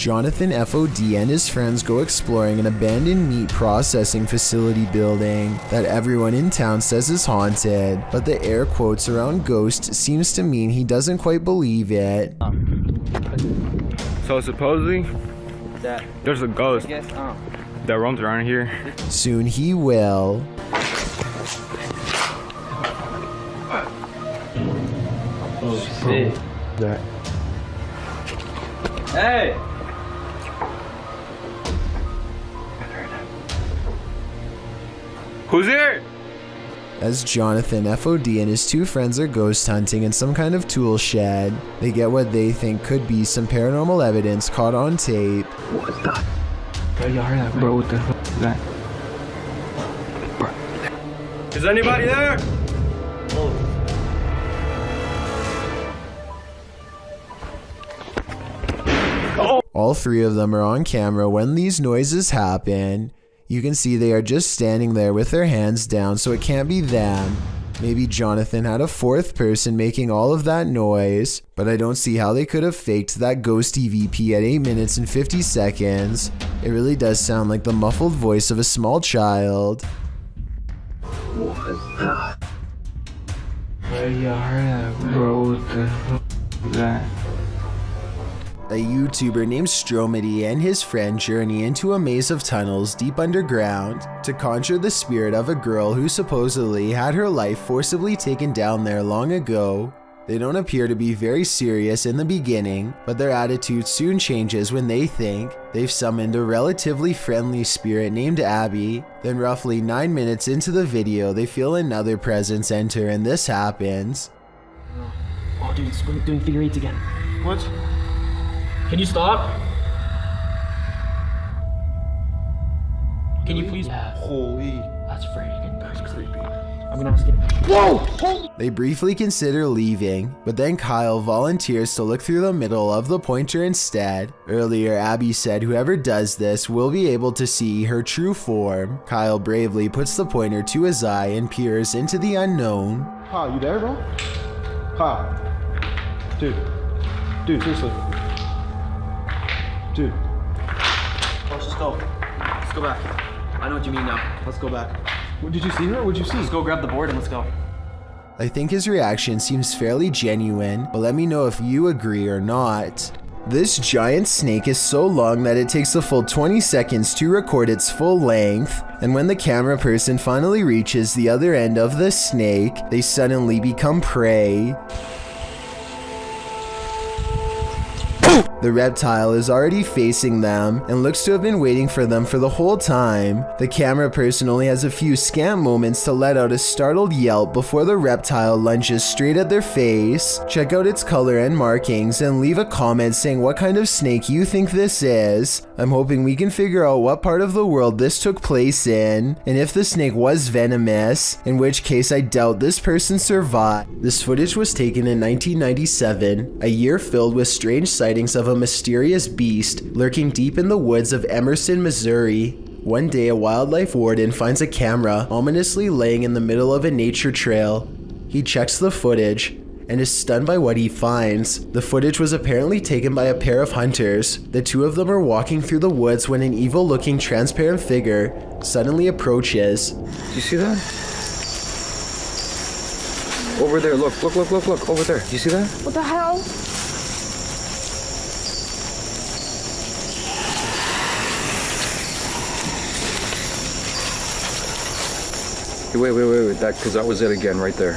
Jonathan FOD and his friends go exploring an abandoned meat processing facility building that everyone in town says is haunted, but the air quotes around ghost seems to mean he doesn't quite believe it. So supposedly, there's a ghost that roams around here. Soon he will. Oh shit. That. Hey! Who's here? As Jonathan FOD and his two friends are ghost hunting in some kind of tool shed, they get what they think could be some paranormal evidence caught on tape. What the? Bro, you heard that, bro? What the fuck is that? Bro. Is anybody there? All three of them are on camera when these noises happen. You can see they are just standing there with their hands down, so it can't be them. Maybe Jonathan had a fourth person making all of that noise, but I don't see how they could have faked that ghost EVP at 8 minutes and 50 seconds. It really does sound like the muffled voice of a small child. What the? Bro, you heard that, bro? What the fuck is that? A YouTuber named Stromedy and his friend journey into a maze of tunnels deep underground to conjure the spirit of a girl who supposedly had her life forcibly taken down there long ago. They don't appear to be very serious in the beginning, but their attitude soon changes when they think they've summoned a relatively friendly spirit named Abby. Then roughly 9 minutes into the video, they feel another presence enter and this happens. Oh dude, it's doing figure eights again. What? Can you stop? Can you please? Yeah. Holy. That's freaking creepy. I'm gonna ask him. Whoa! They briefly consider leaving, but then Kyle volunteers to look through the middle of the pointer instead. Earlier, Abby said whoever does this will be able to see her true form. Kyle bravely puts the pointer to his eye and peers into the unknown. Kyle, you there, bro? Kyle. Dude, seriously. Dude. Let's just go. Let's go back. I know what you mean now. Let's go back. What, did you see her? What'd you see? Let's go grab the board and let's go. I think his reaction seems fairly genuine, but let me know if you agree or not. This giant snake is so long that it takes a full 20 seconds to record its full length, and when the camera person finally reaches the other end of the snake, they suddenly become prey. The reptile is already facing them and looks to have been waiting for them for the whole time. The camera person only has a few scant moments to let out a startled yelp before the reptile lunges straight at their face. Check out its color and markings and leave a comment saying what kind of snake you think this is. I'm hoping we can figure out what part of the world this took place in, and if the snake was venomous, in which case I doubt this person survived. This footage was taken in 1997, a year filled with strange sightings of a mysterious beast lurking deep in the woods of Emerson, Missouri. One day, a wildlife warden finds a camera ominously laying in the middle of a nature trail. He checks the footage and is stunned by what he finds. The footage was apparently taken by a pair of hunters. The two of them are walking through the woods when an evil-looking transparent figure suddenly approaches. Do you see that? Over there, look, over there. Do you see that? What the hell? Wait, that was it again, right there.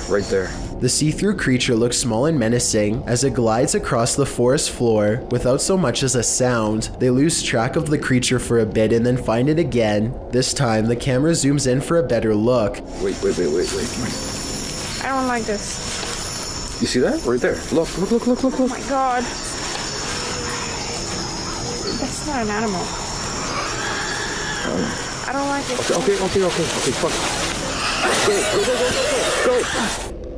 The see-through creature looks small and menacing as it glides across the forest floor without so much as a sound. They lose track of the creature for a bit and then find it again. This time, the camera zooms in for a better look. Wait. I don't like this. You see that? Right there. Look. Oh my god. That's not an animal. I don't like it. Okay, fuck.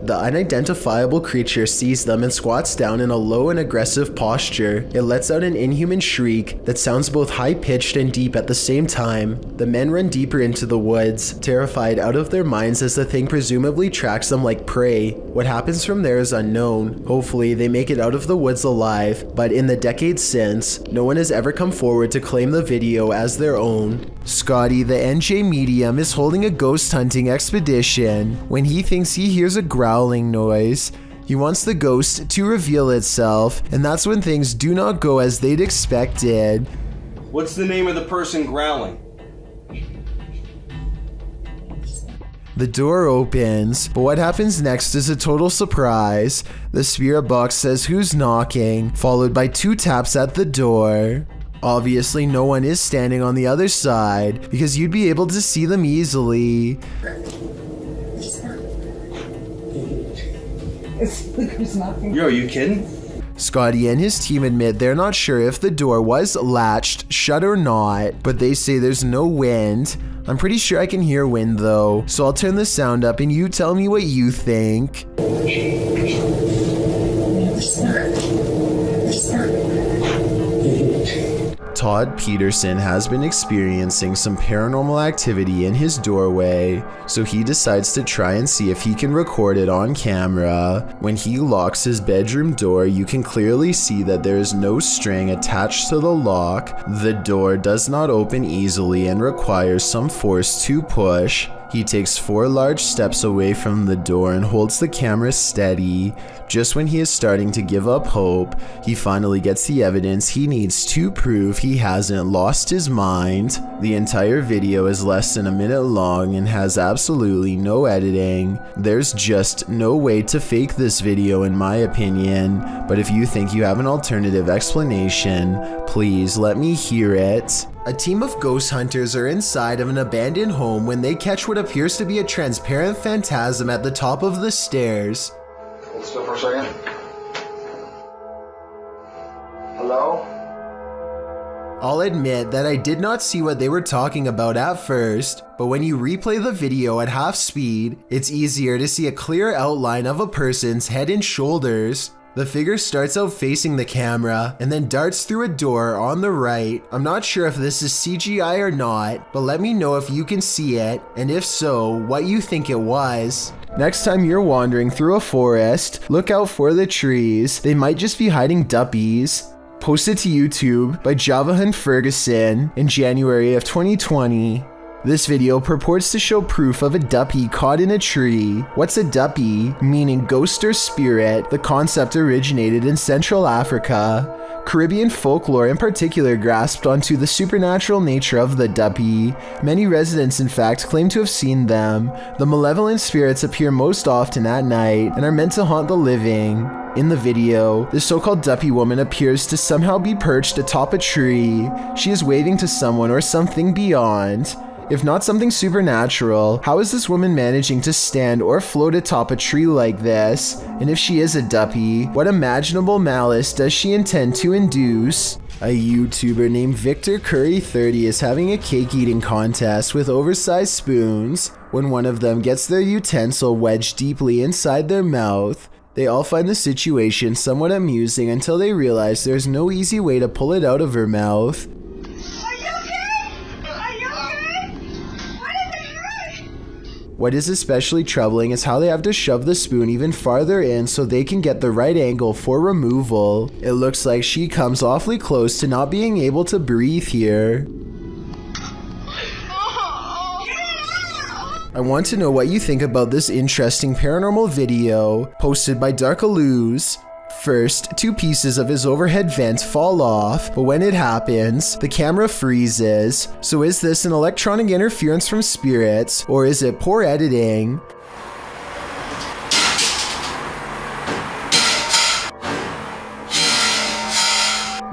Go. the unidentifiable creature sees them and squats down in a low and aggressive posture. It lets out an inhuman shriek that sounds both high-pitched and deep at the same time. The men run deeper into the woods, terrified out of their minds as the thing presumably tracks them like prey. What happens from there is unknown. Hopefully, they make it out of the woods alive, but in the decades since, no one has ever come forward to claim the video as their own. Scotty, the NJ medium, is holding a ghost hunting expedition when he thinks he hears a growling noise. He wants the ghost to reveal itself, and that's when things do not go as they'd expected. What's the name of the person growling? The door opens, but what happens next is a total surprise. The spirit box says who's knocking, followed by 2 taps at the door. Obviously, no one is standing on the other side, because you'd be able to see them easily. Yo, are you kidding? Scotty and his team admit they're not sure if the door was latched shut or not, but they say there's no wind. I'm pretty sure I can hear wind though, so I'll turn the sound up and you tell me what you think. Todd Peterson has been experiencing some paranormal activity in his doorway, so he decides to try and see if he can record it on camera. When he locks his bedroom door, you can clearly see that there is no string attached to the lock. The door does not open easily and requires some force to push. He takes 4 large steps away from the door and holds the camera steady. Just when he is starting to give up hope, he finally gets the evidence he needs to prove he hasn't lost his mind. The entire video is less than a minute long and has absolutely no editing. There's just no way to fake this video in my opinion, but if you think you have an alternative explanation, please let me hear it. A team of ghost hunters are inside of an abandoned home when they catch what appears to be a transparent phantasm at the top of the stairs. Hold still for a second. Hello? I'll admit that I did not see what they were talking about at first, but when you replay the video at half speed, it's easier to see a clear outline of a person's head and shoulders. The figure starts out facing the camera and then darts through a door on the right. I'm not sure if this is CGI or not, but let me know if you can see it, and if so, what you think it was. Next time you're wandering through a forest, look out for the trees. They might just be hiding Duppies. Posted to YouTube by Javahan Ferguson in January of 2020. This video purports to show proof of a Duppy caught in a tree. What's a Duppy? Meaning ghost or spirit. The concept originated in Central Africa. Caribbean folklore in particular grasped onto the supernatural nature of the Duppy. Many residents in fact claim to have seen them. The malevolent spirits appear most often at night and are meant to haunt the living. In the video, the so-called Duppy woman appears to somehow be perched atop a tree. She is waving to someone or something beyond. If not something supernatural, how is this woman managing to stand or float atop a tree like this? And if she is a Duppy, what imaginable malice does she intend to induce? A YouTuber named Victor Curry 30 is having a cake eating contest with oversized spoons. When one of them gets their utensil wedged deeply inside their mouth, they all find the situation somewhat amusing until they realize there's no easy way to pull it out of her mouth. What is especially troubling is how they have to shove the spoon even farther in so they can get the right angle for removal. It looks like she comes awfully close to not being able to breathe here. I want to know what you think about this interesting paranormal video posted by Darkalooz. First, 2 pieces of his overhead vent fall off, but when it happens, the camera freezes. So is this an electronic interference from spirits, or is it poor editing?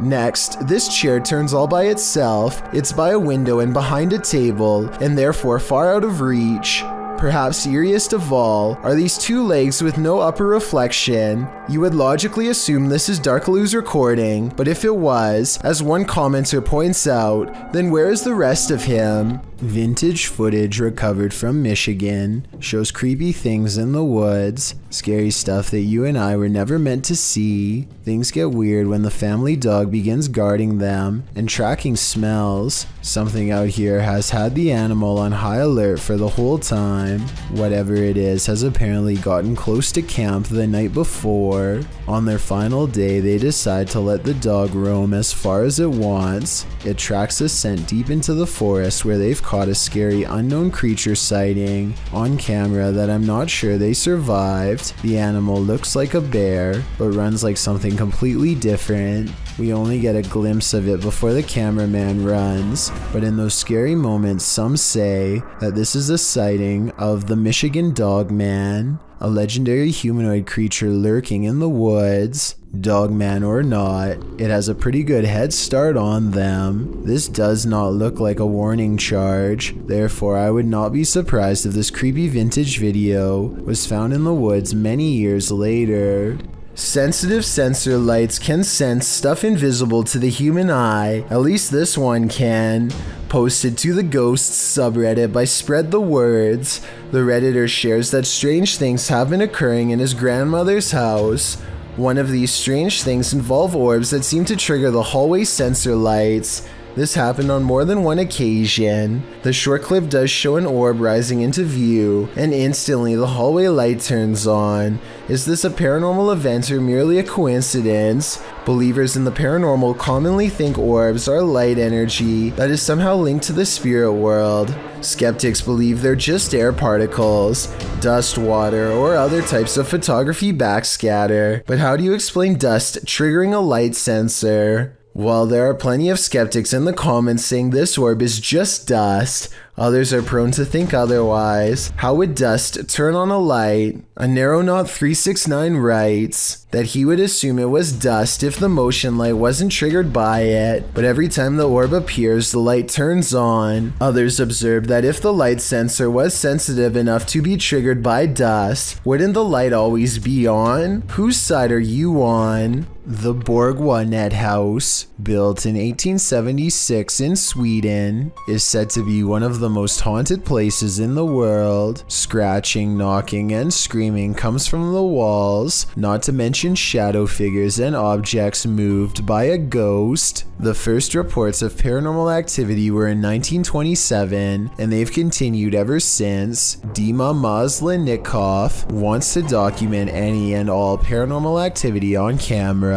Next, this chair turns all by itself. It's by a window and behind a table, and therefore far out of reach. Perhaps eeriest of all are these 2 legs with no upper reflection. You would logically assume this is Darkalooz recording, but if it was, as one commenter points out, then where is the rest of him? Vintage footage recovered from Michigan shows creepy things in the woods, scary stuff that you and I were never meant to see. Things get weird when the family dog begins guarding them and tracking smells. Something out here has had the animal on high alert for the whole time. Whatever it is has apparently gotten close to camp the night before. On their final day, they decide to let the dog roam as far as it wants. It tracks a scent deep into the forest where they've caught a scary unknown creature sighting on camera that I'm not sure they survived. The animal looks like a bear, but runs like something completely different. We only get a glimpse of it before the cameraman runs, but in those scary moments, some say that this is a sighting of the Michigan Dog Man, a legendary humanoid creature lurking in the woods. Dogman or not, it has a pretty good head start on them. This does not look like a warning charge, therefore I would not be surprised if this creepy vintage video was found in the woods many years later. Sensitive sensor lights can sense stuff invisible to the human eye, at least this one can. Posted to the Ghosts subreddit by Spread the Words, the redditor shares that strange things have been occurring in his grandmother's house. One of these strange things involve orbs that seem to trigger the hallway sensor lights. This happened on more than one occasion. The short clip does show an orb rising into view, and instantly the hallway light turns on. Is this a paranormal event or merely a coincidence? Believers in the paranormal commonly think orbs are light energy that is somehow linked to the spirit world. Skeptics believe they're just air particles, dust, water, or other types of photography backscatter. But how do you explain dust triggering a light sensor? While there are plenty of skeptics in the comments saying this orb is just dust, others are prone to think otherwise. How would dust turn on a light? A Narrow369 writes that he would assume it was dust if the motion light wasn't triggered by it, but every time the orb appears, the light turns on. Others observe that if the light sensor was sensitive enough to be triggered by dust, wouldn't the light always be on? Whose side are you on? The Borgwanet House, built in 1876 in Sweden, is said to be one of the most haunted places in the world. Scratching, knocking, and screaming comes from the walls, not to mention shadow figures and objects moved by a ghost. The first reports of paranormal activity were in 1927, and they've continued ever since. Dima Maslenikov wants to document any and all paranormal activity on camera.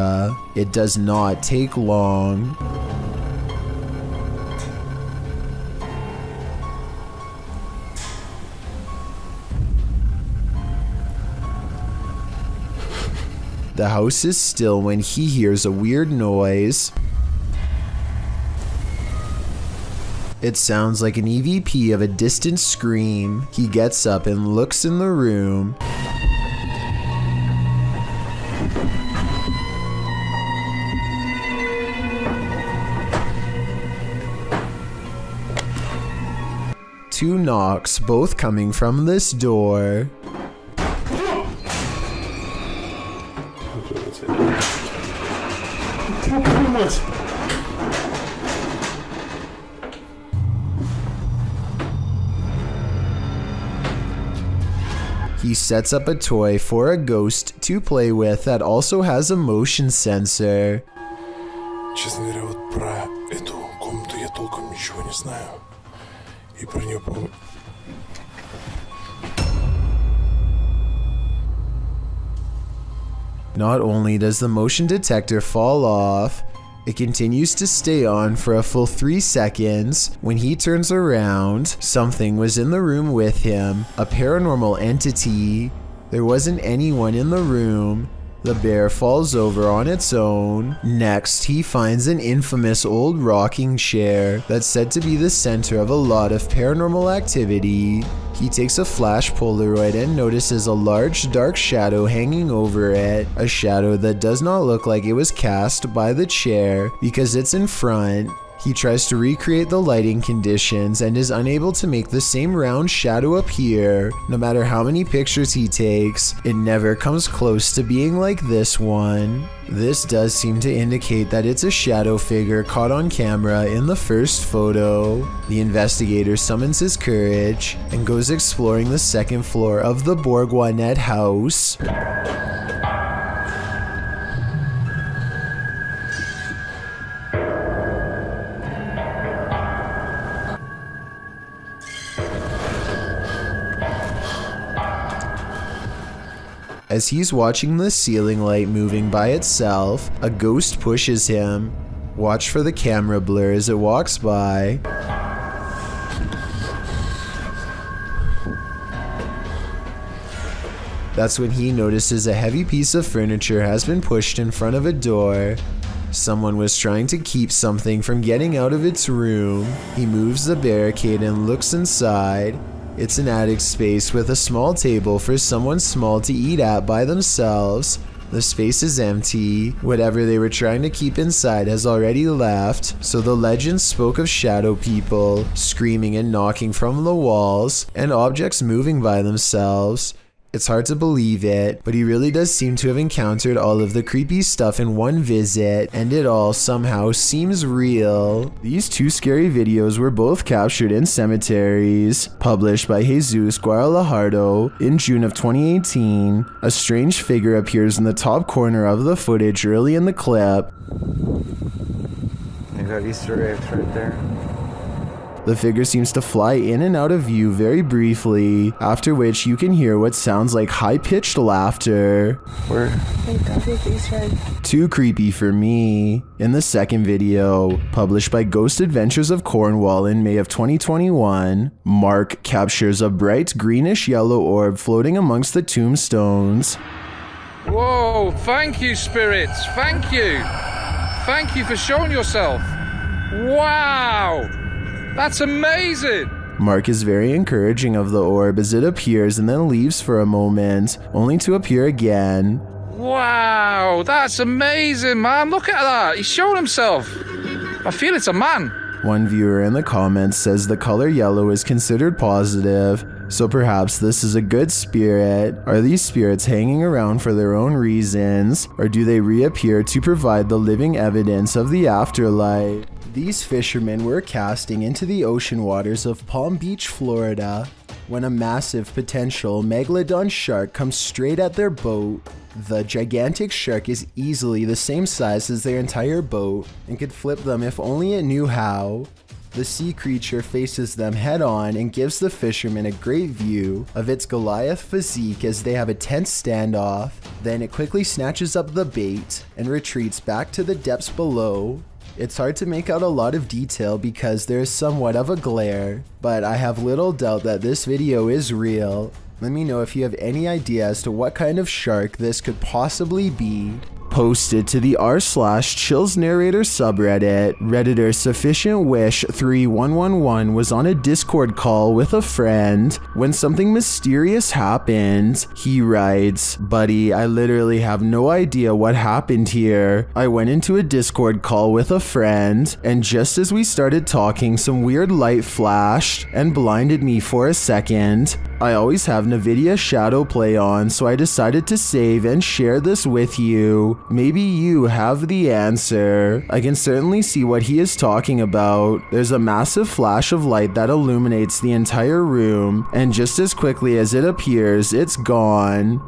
It does not take long. The house is still when he hears a weird noise. It sounds like an EVP of a distant scream. He gets up and looks in the room. Two knocks, both coming from this door. He sets up a toy for a ghost to play with that also has a motion sensor. Честно говоря, вот про эту комнату я толком ничего не знаю. И про нее помню. Not only does the motion detector fall off, it continues to stay on for a full 3 seconds. When he turns around, something was in the room with him, a paranormal entity. There wasn't anyone in the room. The bear falls over on its own. Next, he finds an infamous old rocking chair that's said to be the center of a lot of paranormal activity. He takes a flash Polaroid and notices a large dark shadow hanging over it, a shadow that does not look like it was cast by the chair because it's in front. He tries to recreate the lighting conditions and is unable to make the same round shadow appear. No matter how many pictures he takes, it never comes close to being like this one. This does seem to indicate that it's a shadow figure caught on camera in the first photo. The investigator summons his courage and goes exploring the second floor of the Bourgoinet house. As he's watching the ceiling light moving by itself, a ghost pushes him. Watch for the camera blur as it walks by. That's when he notices a heavy piece of furniture has been pushed in front of a door. Someone was trying to keep something from getting out of its room. He moves the barricade and looks inside. It's an attic space with a small table for someone small to eat at by themselves. The space is empty. Whatever they were trying to keep inside has already left, so the legend spoke of shadow people screaming and knocking from the walls and objects moving by themselves. It's hard to believe it, but he really does seem to have encountered all of the creepy stuff in one visit, and it all somehow seems real. These two scary videos were both captured in cemeteries. Published by Jesus Guaralajardo in June of 2018, a strange figure appears in the top corner of the footage early in the clip. You got Easter eggs right there. The figure seems to fly in and out of view very briefly, after which you can hear what sounds like high-pitched laughter. Where? Too creepy for me. In the second video, published by Ghost Adventures of Cornwall in May of 2021, Mark captures a bright greenish-yellow orb floating amongst the tombstones. Whoa, thank you, spirits, thank you. Thank you for showing yourself. Wow! That's amazing! Mark is very encouraging of the orb as it appears and then leaves for a moment, only to appear again. Wow, that's amazing, man. Look at that. He's showing himself. I feel it's a man. One viewer in the comments says the color yellow is considered positive, so perhaps this is a good spirit. Are these spirits hanging around for their own reasons, or do they reappear to provide the living evidence of the afterlife? These fishermen were casting into the ocean waters of Palm Beach, Florida, when a massive potential megalodon shark comes straight at their boat. The gigantic shark is easily the same size as their entire boat and could flip them if only it knew how. The sea creature faces them head on and gives the fishermen a great view of its Goliath physique as they have a tense standoff. Then it quickly snatches up the bait and retreats back to the depths below. It's hard to make out a lot of detail because there is somewhat of a glare, but I have little doubt that this video is real. Let me know if you have any idea as to what kind of shark this could possibly be. Posted to the r/Chills Narrator subreddit, Redditor Sufficient Wish 3111 was on a Discord call with a friend when something mysterious happened. He writes, "Buddy, I literally have no idea what happened here. I went into a Discord call with a friend, and just as we started talking, some weird light flashed and blinded me for a second. I always have NVIDIA Shadow Play on, so I decided to save and share this with you. Maybe you have the answer." I can certainly see what he is talking about. There's a massive flash of light that illuminates the entire room, and just as quickly as it appears, it's gone.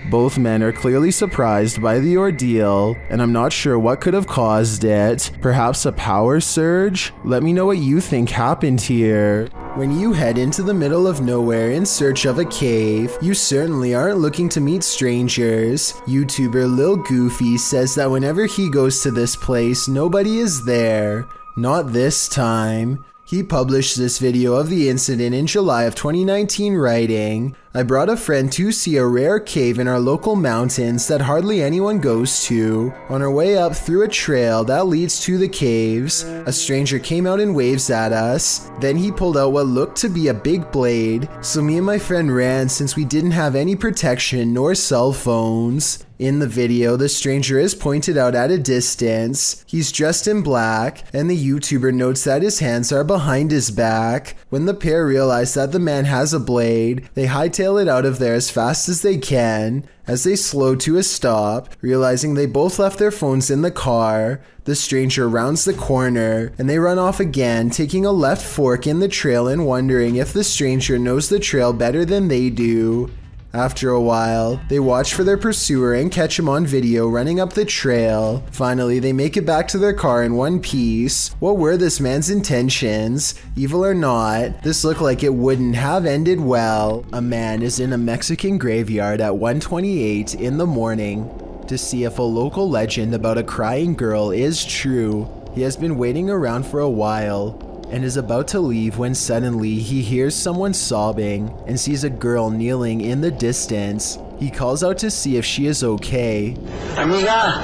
Both men are clearly surprised by the ordeal, and I'm not sure what could have caused it. Perhaps a power surge? Let me know what you think happened here. When you head into the middle of nowhere in search of a cave, you certainly aren't looking to meet strangers. YouTuber Lil Goofy says that whenever he goes to this place, nobody is there. Not this time. He published this video of the incident in July of 2019, writing, "I brought a friend to see a rare cave in our local mountains that hardly anyone goes to. On our way up through a trail that leads to the caves, a stranger came out and waves at us. Then he pulled out what looked to be a big blade, so me and my friend ran since we didn't have any protection nor cell phones." In the video, the stranger is pointed out at a distance. He's dressed in black, and the YouTuber notes that his hands are behind his back. When the pair realize that the man has a blade, they hightail it out of there as fast as they can. As they slow to a stop, realizing they both left their phones in the car, the stranger rounds the corner, and they run off again, taking a left fork in the trail and wondering if the stranger knows the trail better than they do. After a while, they watch for their pursuer and catch him on video running up the trail. Finally, they make it back to their car in one piece. What were this man's intentions? Evil or not, this looked like it wouldn't have ended well. A man is in a Mexican graveyard at 1:28 in the morning to see if a local legend about a crying girl is true. He has been waiting around for a while and is about to leave when suddenly he hears someone sobbing and sees a girl kneeling in the distance. He calls out to see if she is okay. Amiga,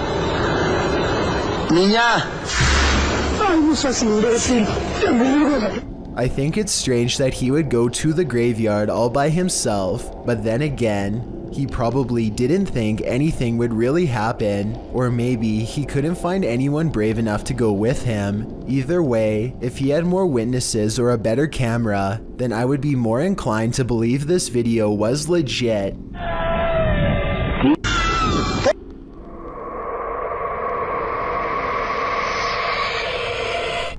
niña. I think it's strange that he would go to the graveyard all by himself, but then again, he probably didn't think anything would really happen, or maybe he couldn't find anyone brave enough to go with him. Either way, if he had more witnesses or a better camera, then I would be more inclined to believe this video was legit.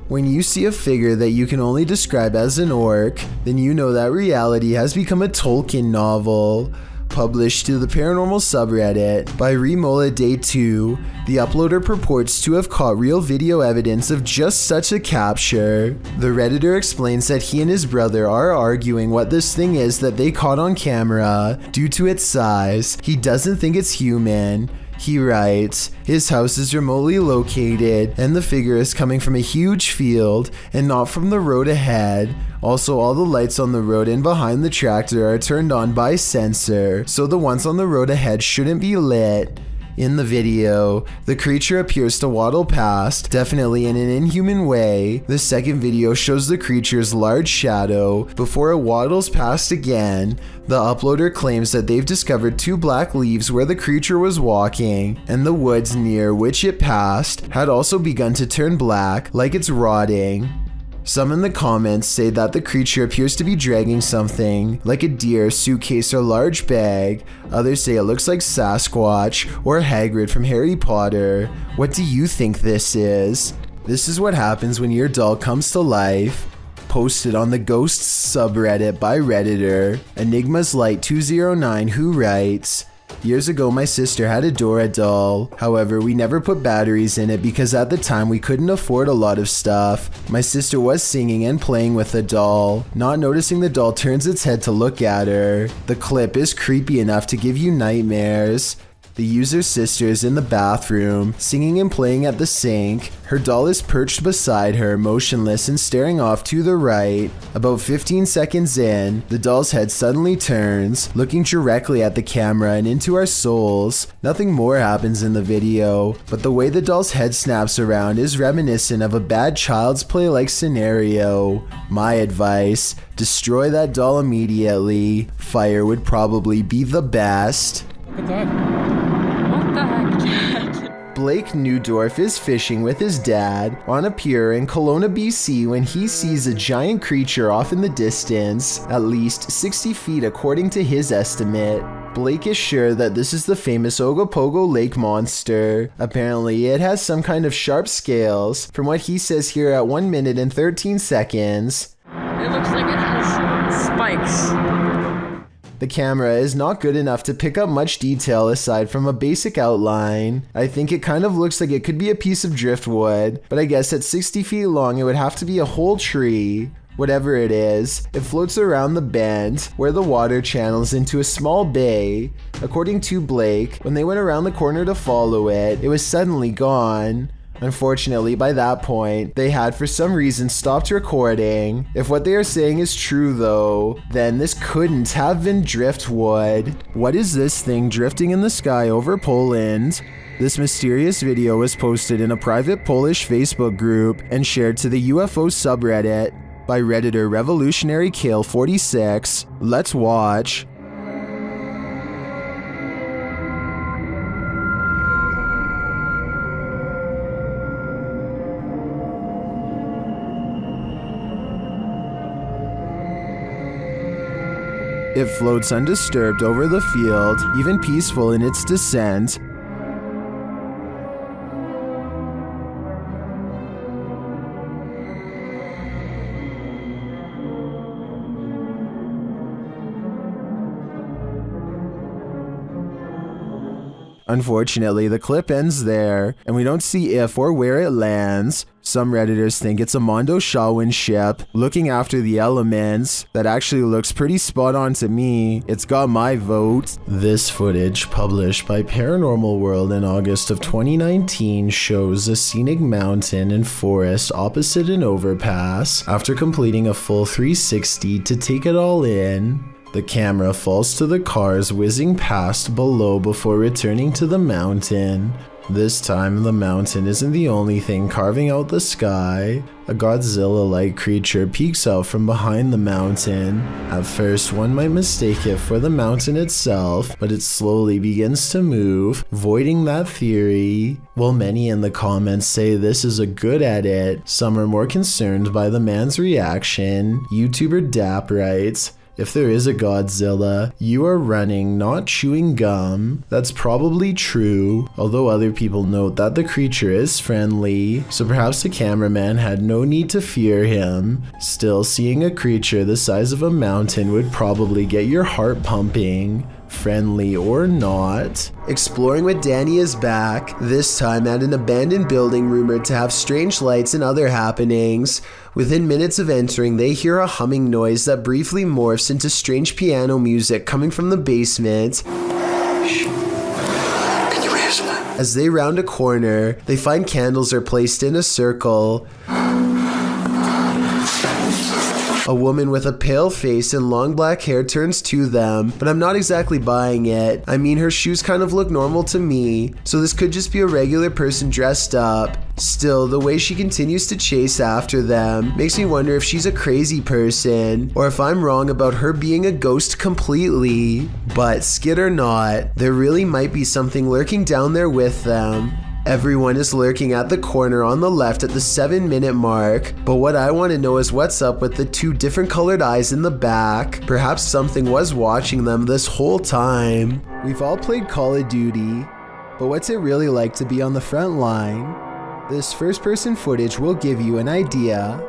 When you see a figure that you can only describe as an orc, then you know that reality has become a Tolkien novel. Published to the Paranormal subreddit by Remola Day 2, the uploader purports to have caught real video evidence of just such a capture. The Redditor explains that he and his brother are arguing what this thing is that they caught on camera. Due to its size, he doesn't think it's human. He writes, his house is remotely located and the figure is coming from a huge field and not from the road ahead. Also, all the lights on the road and behind the tractor are turned on by sensor, so the ones on the road ahead shouldn't be lit. In the video, the creature appears to waddle past, definitely in an inhuman way. The second video shows the creature's large shadow before it waddles past again. The uploader claims that they've discovered 2 black leaves where the creature was walking, and the woods near which it passed had also begun to turn black, like it's rotting. Some in the comments say that the creature appears to be dragging something, like a deer, suitcase, or large bag. Others say it looks like Sasquatch or Hagrid from Harry Potter. What do you think this is? This is what happens when your doll comes to life. Posted on the Ghosts subreddit by Redditor, Enigma's Light 209, who writes, years ago, my sister had a Dora doll. However, we never put batteries in it because at the time we couldn't afford a lot of stuff. My sister was singing and playing with the doll. Not noticing the doll turns its head to look at her. The clip is creepy enough to give you nightmares. The user's sister is in the bathroom, singing and playing at the sink. Her doll is perched beside her, motionless and staring off to the right. About 15 seconds in, the doll's head suddenly turns, looking directly at the camera and into our souls. Nothing more happens in the video, but the way the doll's head snaps around is reminiscent of a bad Child's Play-like scenario. My advice, destroy that doll immediately. Fire would probably be the best. Look at that. Blake Newdorf is fishing with his dad on a pier in Kelowna, BC when he sees a giant creature off in the distance, at least 60 feet according to his estimate. Blake is sure that this is the famous Ogopogo Lake monster. Apparently, it has some kind of sharp scales, from what he says here at 1 minute and 13 seconds. It looks like it has spikes. The camera is not good enough to pick up much detail aside from a basic outline. I think it kind of looks like it could be a piece of driftwood, but I guess at 60 feet long it would have to be a whole tree. Whatever it is, it floats around the bend where the water channels into a small bay. According to Blake, when they went around the corner to follow it, it was suddenly gone. Unfortunately, by that point, they had for some reason stopped recording. If what they are saying is true though, then this couldn't have been Driftwood. What is this thing drifting in the sky over Poland? This mysterious video was posted in a private Polish Facebook group and shared to the UFO subreddit by Redditor Revolutionary Kale 46. Let's watch. It floats undisturbed over the field, even peaceful in its descent. Unfortunately, the clip ends there, and we don't see if or where it lands. Some Redditors think it's a Mondo Shawin ship looking after the elements. That actually looks pretty spot on to me. It's got my vote. This footage, published by Paranormal World in August of 2019, shows a scenic mountain and forest opposite an overpass. After completing a full 360 to take it all in, the camera falls to the cars whizzing past below before returning to the mountain. This time, the mountain isn't the only thing carving out the sky. A Godzilla-like creature peeks out from behind the mountain. At first, one might mistake it for the mountain itself, but it slowly begins to move, voiding that theory. While many in the comments say this is a good edit, some are more concerned by the man's reaction. YouTuber Dap writes, "If there is a Godzilla, you are running, not chewing gum." That's probably true, although other people note that the creature is friendly, so perhaps the cameraman had no need to fear him. Still, seeing a creature the size of a mountain would probably get your heart pumping. Friendly or not. Exploring with Danny is back, this time at an abandoned building rumored to have strange lights and other happenings. Within minutes of entering, they hear a humming noise that briefly morphs into strange piano music coming from the basement. Shh. Can you hear that? As they round a corner, they find candles are placed in a circle. A woman with a pale face and long black hair turns to them, but I'm not exactly buying it. I mean, her shoes kind of look normal to me, so this could just be a regular person dressed up. Still, the way she continues to chase after them makes me wonder if she's a crazy person, or if I'm wrong about her being a ghost completely. But skid or not, there really might be something lurking down there with them. Everyone is lurking at the corner on the left at the 7-minute mark, but what I want to know is what's up with the two different colored eyes in the back. Perhaps something was watching them this whole time. We've all played Call of Duty, but what's it really like to be on the front line? This first-person footage will give you an idea.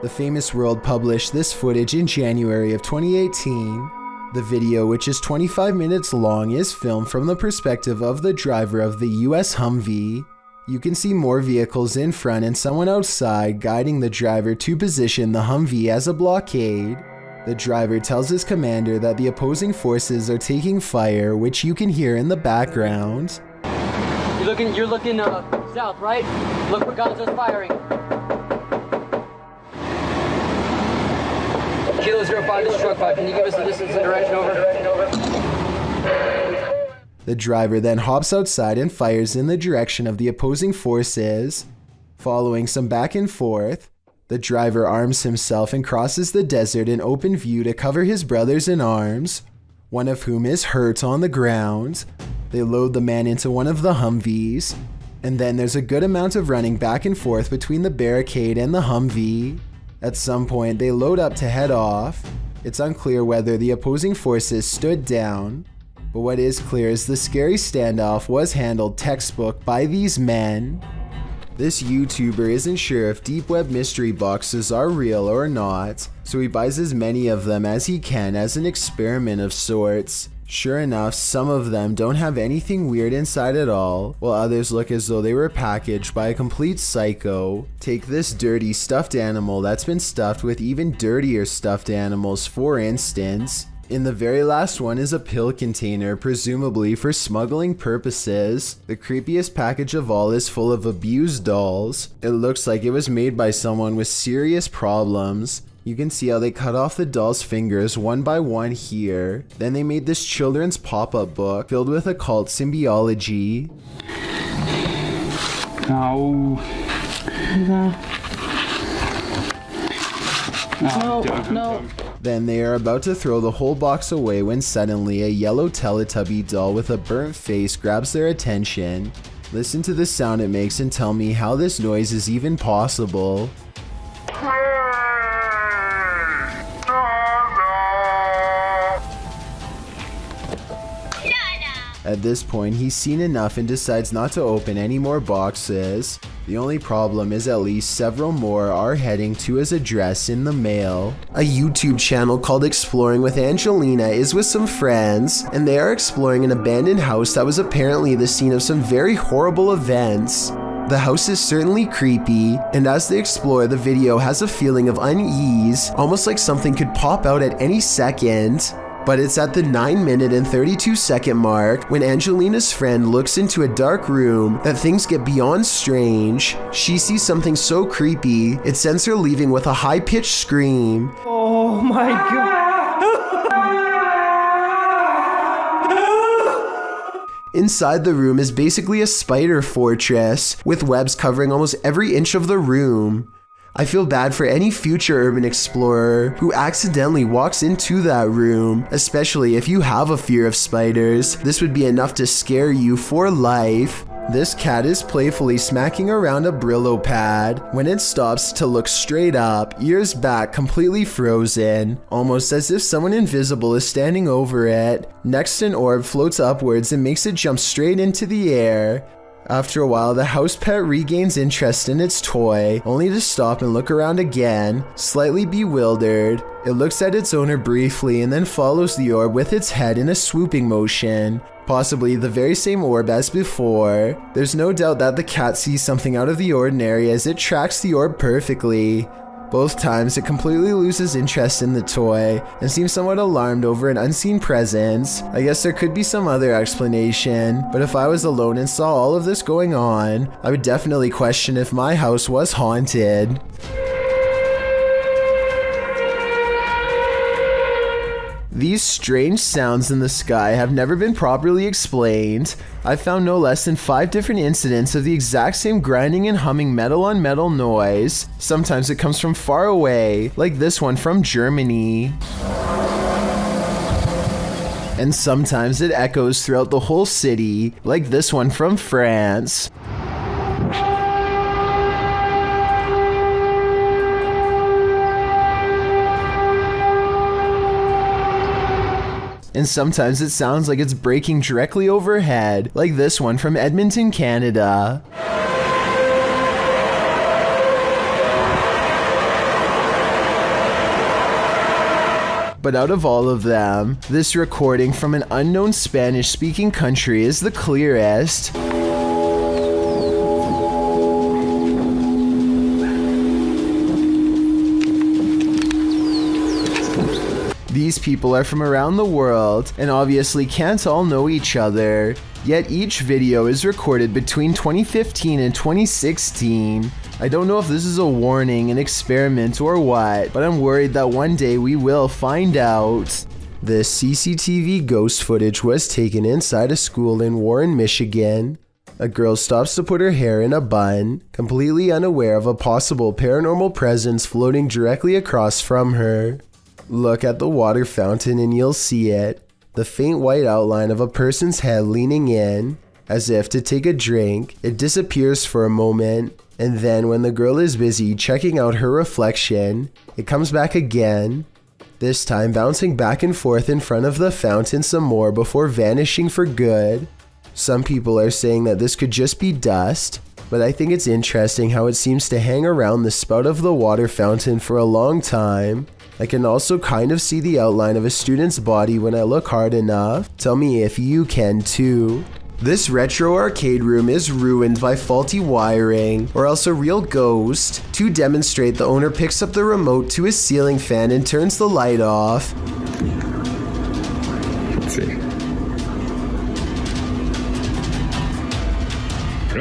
The Famous World published this footage in January of 2018. The video, which is 25 minutes long, is filmed from the perspective of the driver of the US Humvee. You can see more vehicles in front and someone outside guiding the driver to position the Humvee as a blockade. The driver tells his commander that the opposing forces are taking fire, which you can hear in the background. You're looking south, right? Look where Gonzo's firing. Kilo 05 to Struck 5, can you give us the distance and direction over? The driver then hops outside and fires in the direction of the opposing forces. Following some back and forth, the driver arms himself and crosses the desert in open view to cover his brothers in arms, one of whom is hurt on the ground. They load the man into one of the Humvees, and then there's a good amount of running back and forth between the barricade and the Humvee. At some point, they load up to head off. It's unclear whether the opposing forces stood down, but what is clear is the scary standoff was handled textbook by these men. This YouTuber isn't sure if deep web mystery boxes are real or not, so he buys as many of them as he can as an experiment of sorts. Sure enough, some of them don't have anything weird inside at all, while others look as though they were packaged by a complete psycho. Take this dirty stuffed animal that's been stuffed with even dirtier stuffed animals, for instance. In the very last one is a pill container, presumably for smuggling purposes. The creepiest package of all is full of abused dolls. It looks like it was made by someone with serious problems. You can see how they cut off the doll's fingers one by one here. Then they made this children's pop-up book filled with occult symbiology. No. No. Then they are about to throw the whole box away when suddenly a yellow Teletubby doll with a burnt face grabs their attention. Listen to the sound it makes and tell me how this noise is even possible. At this point, he's seen enough and decides not to open any more boxes. The only problem is at least several more are heading to his address in the mail. A YouTube channel called Exploring with Angelina is with some friends, and they are exploring an abandoned house that was apparently the scene of some very horrible events. The house is certainly creepy, and as they explore, the video has a feeling of unease, almost like something could pop out at any second. But it's at the 9-minute and 32-second mark when Angelina's friend looks into a dark room that things get beyond strange. She sees something so creepy, it sends her leaving with a high-pitched scream. Oh my god. Inside the room is basically a spider fortress, with webs covering almost every inch of the room. I feel bad for any future urban explorer who accidentally walks into that room, especially if you have a fear of spiders. This would be enough to scare you for life. This cat is playfully smacking around a Brillo pad when it stops to look straight up, ears back, completely frozen, almost as if someone invisible is standing over it. Next, an orb floats upwards and makes it jump straight into the air. After a while, the house pet regains interest in its toy, only to stop and look around again, slightly bewildered. It looks at its owner briefly and then follows the orb with its head in a swooping motion, possibly the very same orb as before. There's no doubt that the cat sees something out of the ordinary as it tracks the orb perfectly. Both times, it completely loses interest in the toy and seems somewhat alarmed over an unseen presence. I guess there could be some other explanation, but if I was alone and saw all of this going on, I would definitely question if my house was haunted. These strange sounds in the sky have never been properly explained. I've found no less than 5 different incidents of the exact same grinding and humming metal on metal noise. Sometimes it comes from far away, like this one from Germany. And sometimes it echoes throughout the whole city, like this one from France. And sometimes it sounds like it's breaking directly overhead, like this one from Edmonton, Canada. But out of all of them, this recording from an unknown Spanish-speaking country is the clearest. These people are from around the world and obviously can't all know each other, yet each video is recorded between 2015 and 2016. I don't know if this is a warning, an experiment, or what, but I'm worried that one day we will find out. This CCTV ghost footage was taken inside a school in Warren, Michigan. A girl stops to put her hair in a bun, completely unaware of a possible paranormal presence floating directly across from her. Look at the water fountain and you'll see it. The faint white outline of a person's head leaning in, as if to take a drink. It disappears for a moment, and then when the girl is busy checking out her reflection, it comes back again, this time bouncing back and forth in front of the fountain some more before vanishing for good. Some people are saying that this could just be dust, but I think it's interesting how it seems to hang around the spout of the water fountain for a long time. I can also kind of see the outline of a student's body when I look hard enough. Tell me if you can too. This retro arcade room is ruined by faulty wiring, or else a real ghost. To demonstrate, the owner picks up the remote to his ceiling fan and turns the light off.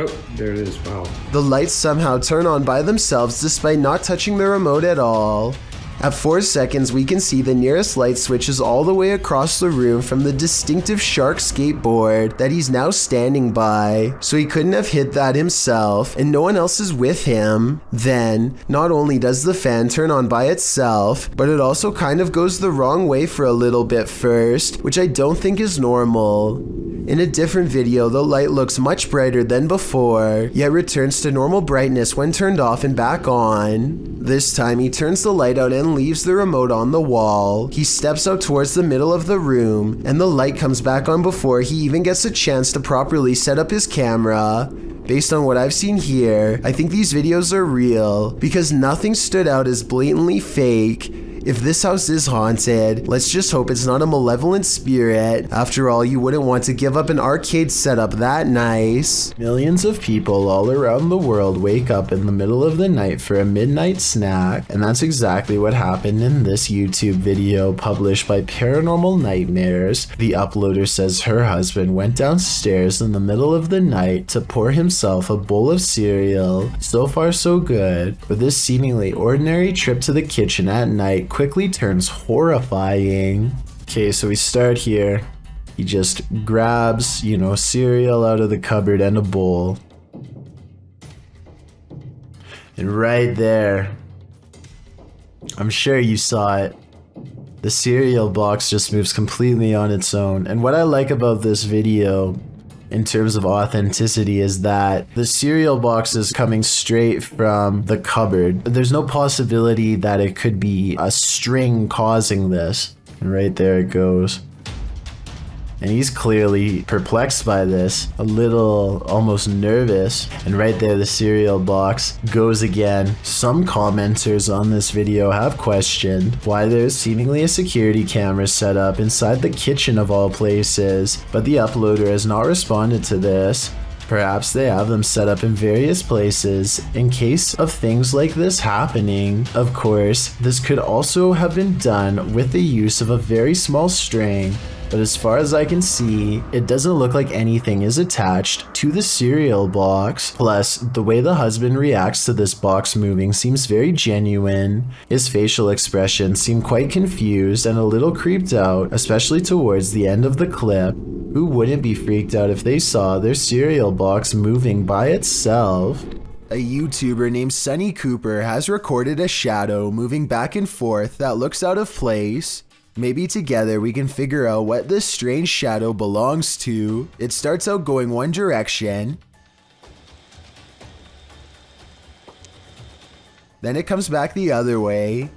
Oh, there it is. Wow. The lights somehow turn on by themselves despite not touching the remote at all. At 4 seconds, we can see the nearest light switches all the way across the room from the distinctive shark skateboard that he's now standing by. So he couldn't have hit that himself, and no one else is with him. Then, not only does the fan turn on by itself, but it also kind of goes the wrong way for a little bit first, which I don't think is normal. In a different video, the light looks much brighter than before, yet returns to normal brightness when turned off and back on. This time, he turns the light out and leaves the remote on the wall. He steps out towards the middle of the room, and the light comes back on before he even gets a chance to properly set up his camera. Based on what I've seen here, I think these videos are real, because nothing stood out as blatantly fake. If this house is haunted, let's just hope it's not a malevolent spirit. After all, you wouldn't want to give up an arcade setup that nice. Millions of people all around the world wake up in the middle of the night for a midnight snack, and that's exactly what happened in this YouTube video published by Paranormal Nightmares. The uploader says her husband went downstairs in the middle of the night to pour himself a bowl of cereal. So far so good, but this seemingly ordinary trip to the kitchen at night quickly turns horrifying. Okay, so we start here. He just grabs, cereal out of the cupboard and a bowl. And right there, I'm sure you saw it, the cereal box just moves completely on its own. And what I like about this video in terms of authenticity is that the cereal box is coming straight from the cupboard. There's no possibility that it could be a string causing this. And right there it goes. And he's clearly perplexed by this, a little almost nervous. And right there the cereal box goes again. Some commenters on this video have questioned why there's seemingly a security camera set up inside the kitchen of all places, but the uploader has not responded to this. Perhaps they have them set up in various places in case of things like this happening. Of course, this could also have been done with the use of a very small string, but as far as I can see, it doesn't look like anything is attached to the cereal box. Plus, the way the husband reacts to this box moving seems very genuine. His facial expressions seem quite confused and a little creeped out, especially towards the end of the clip. Who wouldn't be freaked out if they saw their cereal box moving by itself? A YouTuber named Sunny Cooper has recorded a shadow moving back and forth that looks out of place. Maybe together we can figure out what this strange shadow belongs to. It starts out going one direction, then it comes back the other way.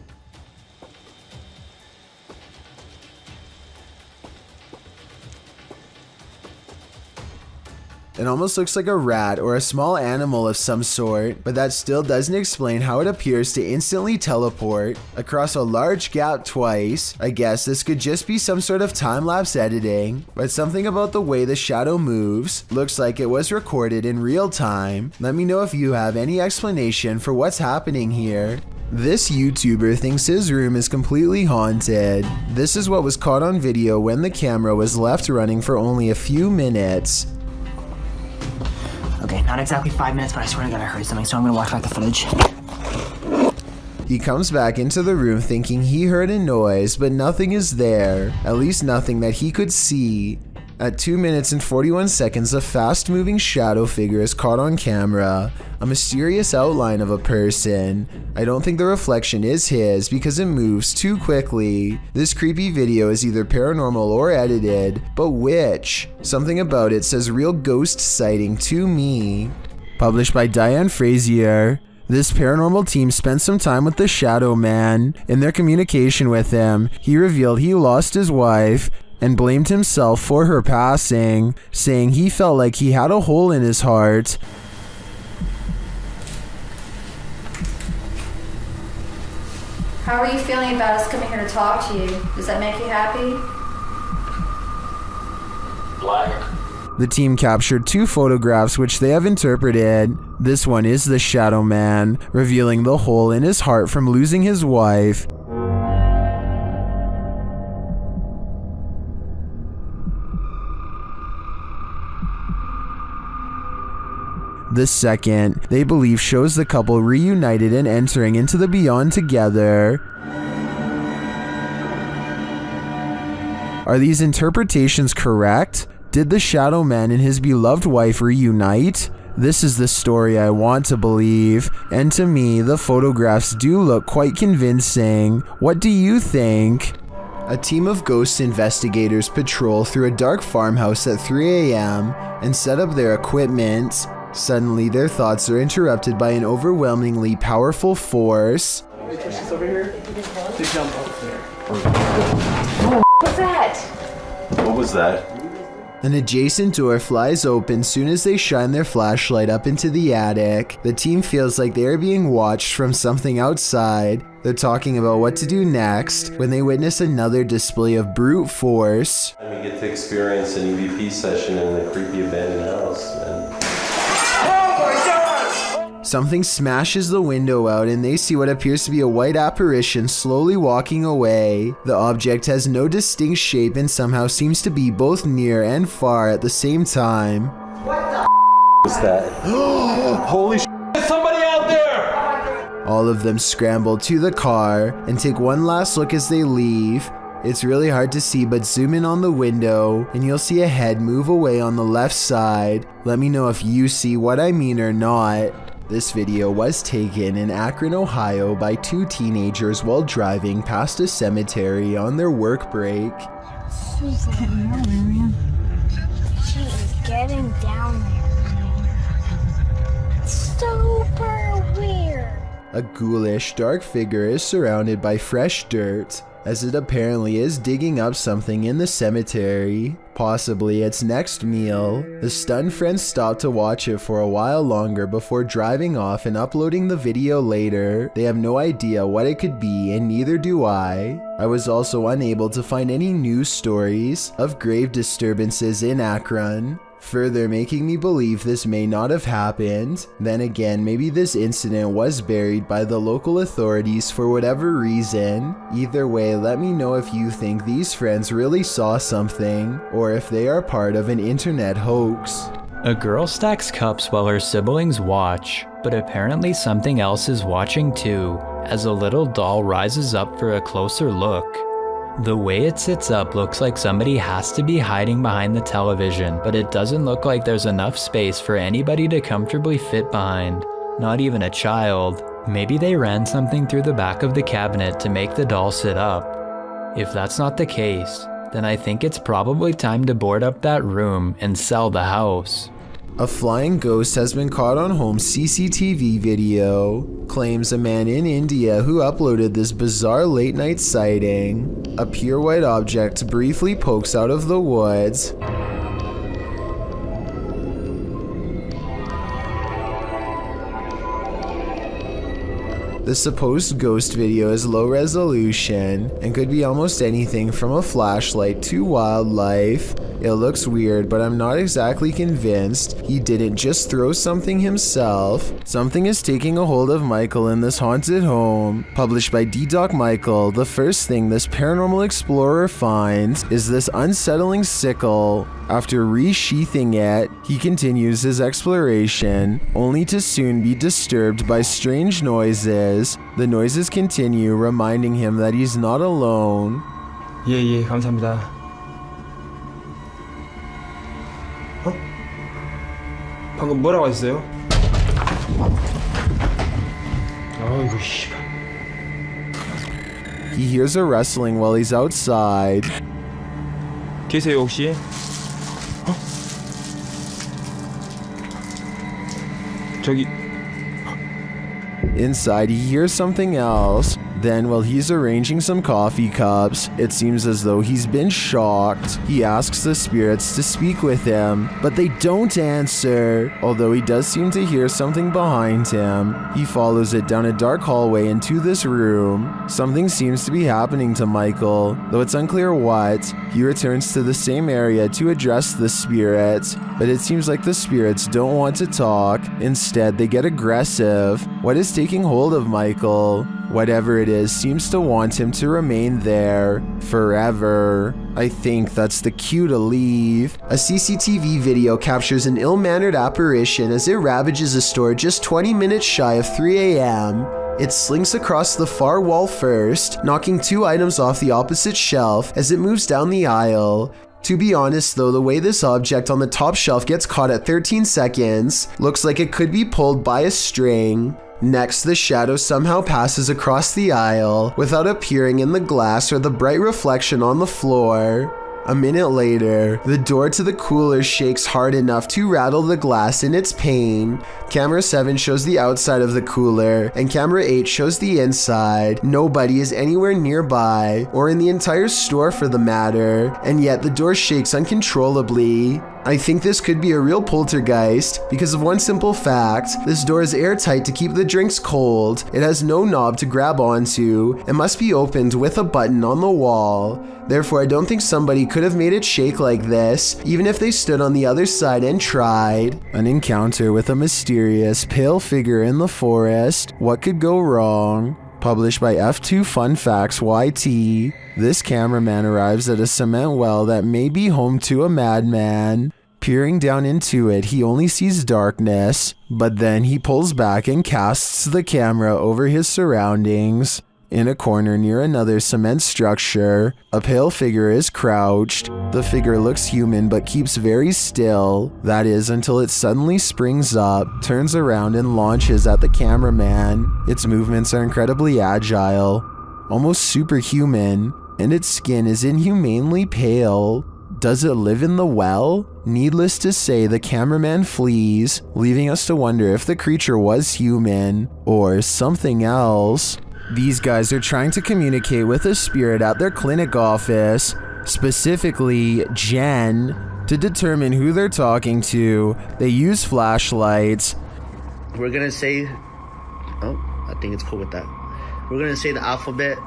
It almost looks like a rat or a small animal of some sort, but that still doesn't explain how it appears to instantly teleport across a large gap twice. I guess this could just be some sort of time-lapse editing, but something about the way the shadow moves looks like it was recorded in real time. Let me know if you have any explanation for what's happening here. This YouTuber thinks his room is completely haunted. This is what was caught on video when the camera was left running for only a few minutes. Okay, not exactly 5 minutes, but I swear to God I heard something, so I'm gonna watch back the footage. He comes back into the room thinking he heard a noise, but nothing is there. At least nothing that he could see. At 2 minutes and 41 seconds, a fast-moving shadow figure is caught on camera. A mysterious outline of a person. I don't think the reflection is his because it moves too quickly. This creepy video is either paranormal or edited, but which? Something about it says real ghost sighting to me. Published by Diane Frazier. This paranormal team spent some time with the Shadow Man. In their communication with him, he revealed he lost his wife and blamed himself for her passing, saying he felt like he had a hole in his heart. How are you feeling about us coming here to talk to you? Does that make you happy? Black. The team captured 2 photographs which they have interpreted. This one is the Shadow Man, revealing the hole in his heart from losing his wife. The second, they believe, shows the couple reunited and entering into the beyond together. Are these interpretations correct? Did the Shadow Man and his beloved wife reunite? This is the story I want to believe, and to me, the photographs do look quite convincing. What do you think? A team of ghost investigators patrol through a dark farmhouse at 3 a.m. and set up their equipment. Suddenly, their thoughts are interrupted by an overwhelmingly powerful force. Push this over here. To jump up there. What's that? What was that? An adjacent door flies open soon as they shine their flashlight up into the attic. The team feels like they are being watched from something outside. They're talking about what to do next when they witness another display of brute force. We get to experience an EVP session in a creepy abandoned house. Something smashes the window out and they see what appears to be a white apparition slowly walking away. The object has no distinct shape and somehow seems to be both near and far at the same time. What the was that? Holy shit! There's somebody out there! All of them scramble to the car and take one last look as they leave. It's really hard to see, but zoom in on the window and you'll see a head move away on the left side. Let me know if you see what I mean or not. This video was taken in Akron, Ohio by two teenagers while driving past a cemetery on their work break. She's getting down there, man. She is getting down there, man. Super weird. A ghoulish, dark figure is surrounded by fresh dirt, as it apparently is digging up something in the cemetery, possibly its next meal. The stunned friends stop to watch it for a while longer before driving off and uploading the video later. They have no idea what it could be, and neither do I. I was also unable to find any news stories of grave disturbances in Akron, further making me believe this may not have happened. Then again, maybe this incident was buried by the local authorities for whatever reason. Either way, let me know if you think these friends really saw something, or if they are part of an internet hoax. A girl stacks cups while her siblings watch, but apparently something else is watching too, as a little doll rises up for a closer look. The way it sits up looks like somebody has to be hiding behind the television, but it doesn't look like there's enough space for anybody to comfortably fit behind, not even a child. Maybe they ran something through the back of the cabinet to make the doll sit up. If that's not the case, then I think it's probably time to board up that room and sell the house. A flying ghost has been caught on home CCTV video, claims a man in India who uploaded this bizarre late night sighting. A pure white object briefly pokes out of the woods. The supposed ghost video is low resolution and could be almost anything from a flashlight to wildlife. It looks weird, but I'm not exactly convinced he didn't just throw something himself. Something is taking a hold of Michael in this haunted home. Published by D-Doc Michael, the first thing this paranormal explorer finds is this unsettling sickle. After resheathing it, he continues his exploration, only to soon be disturbed by strange noises. The noises continue, reminding him that he's not alone. 예, 감사합니다. 방금 뭐라고 하셨어요? 아이고 씨발. He hears a rustling while he's outside. 계세요 혹시? 저기. Inside, he hears something else. Then, while he's arranging some coffee cups, it seems as though he's been shocked. He asks the spirits to speak with him, but they don't answer. Although he does seem to hear something behind him, he follows it down a dark hallway into this room. Something seems to be happening to Michael, though it's unclear what. He returns to the same area to address the spirits, but it seems like the spirits don't want to talk. Instead, they get aggressive. What is taking hold of Michael? Whatever it is seems to want him to remain there forever. I think that's the cue to leave. A CCTV video captures an ill-mannered apparition as it ravages a store just 20 minutes shy of 3 a.m. It slinks across the far wall first, knocking 2 items off the opposite shelf as it moves down the aisle. To be honest though, the way this object on the top shelf gets caught at 13 seconds looks like it could be pulled by a string. Next, the shadow somehow passes across the aisle without appearing in the glass or the bright reflection on the floor. A minute later, the door to the cooler shakes hard enough to rattle the glass in its pain. Camera 7 shows the outside of the cooler, and camera 8 shows the inside. Nobody is anywhere nearby, or in the entire store for the matter, and yet the door shakes uncontrollably. I think this could be a real poltergeist because of one simple fact. This door is airtight to keep the drinks cold. It has no knob to grab onto and must be opened with a button on the wall. Therefore, I don't think somebody could have made it shake like this, even if they stood on the other side and tried. An encounter with a mysterious, pale figure in the forest. What could go wrong? Published by F2 Fun Facts YT. This cameraman arrives at a cement well that may be home to a madman. Peering down into it, he only sees darkness, but then he pulls back and casts the camera over his surroundings. In a corner near another cement structure, a pale figure is crouched. The figure looks human but keeps very still. That is until it suddenly springs up, turns around and launches at the cameraman. Its movements are incredibly agile, almost superhuman, and its skin is inhumanely pale. Does it live in the well? Needless to say, the cameraman flees, leaving us to wonder if the creature was human or something else. These guys are trying to communicate with a spirit at their clinic office, specifically Jen. To determine who they're talking to, they use flashlights. We're gonna say, oh, I think it's cool with that. We're gonna say the alphabet,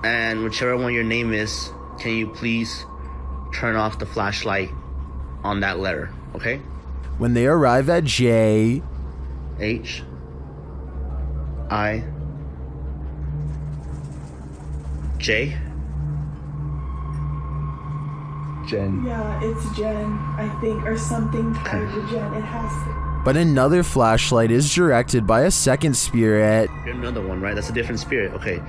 and whichever one your name is, can you please turn off the flashlight on that letter, okay? When they arrive at J, H, I, J, Jen. Yeah, it's Jen, I think, or something tied to Jen. It has to. But another flashlight is directed by a second spirit. You're another one, right? That's a different spirit. Okay.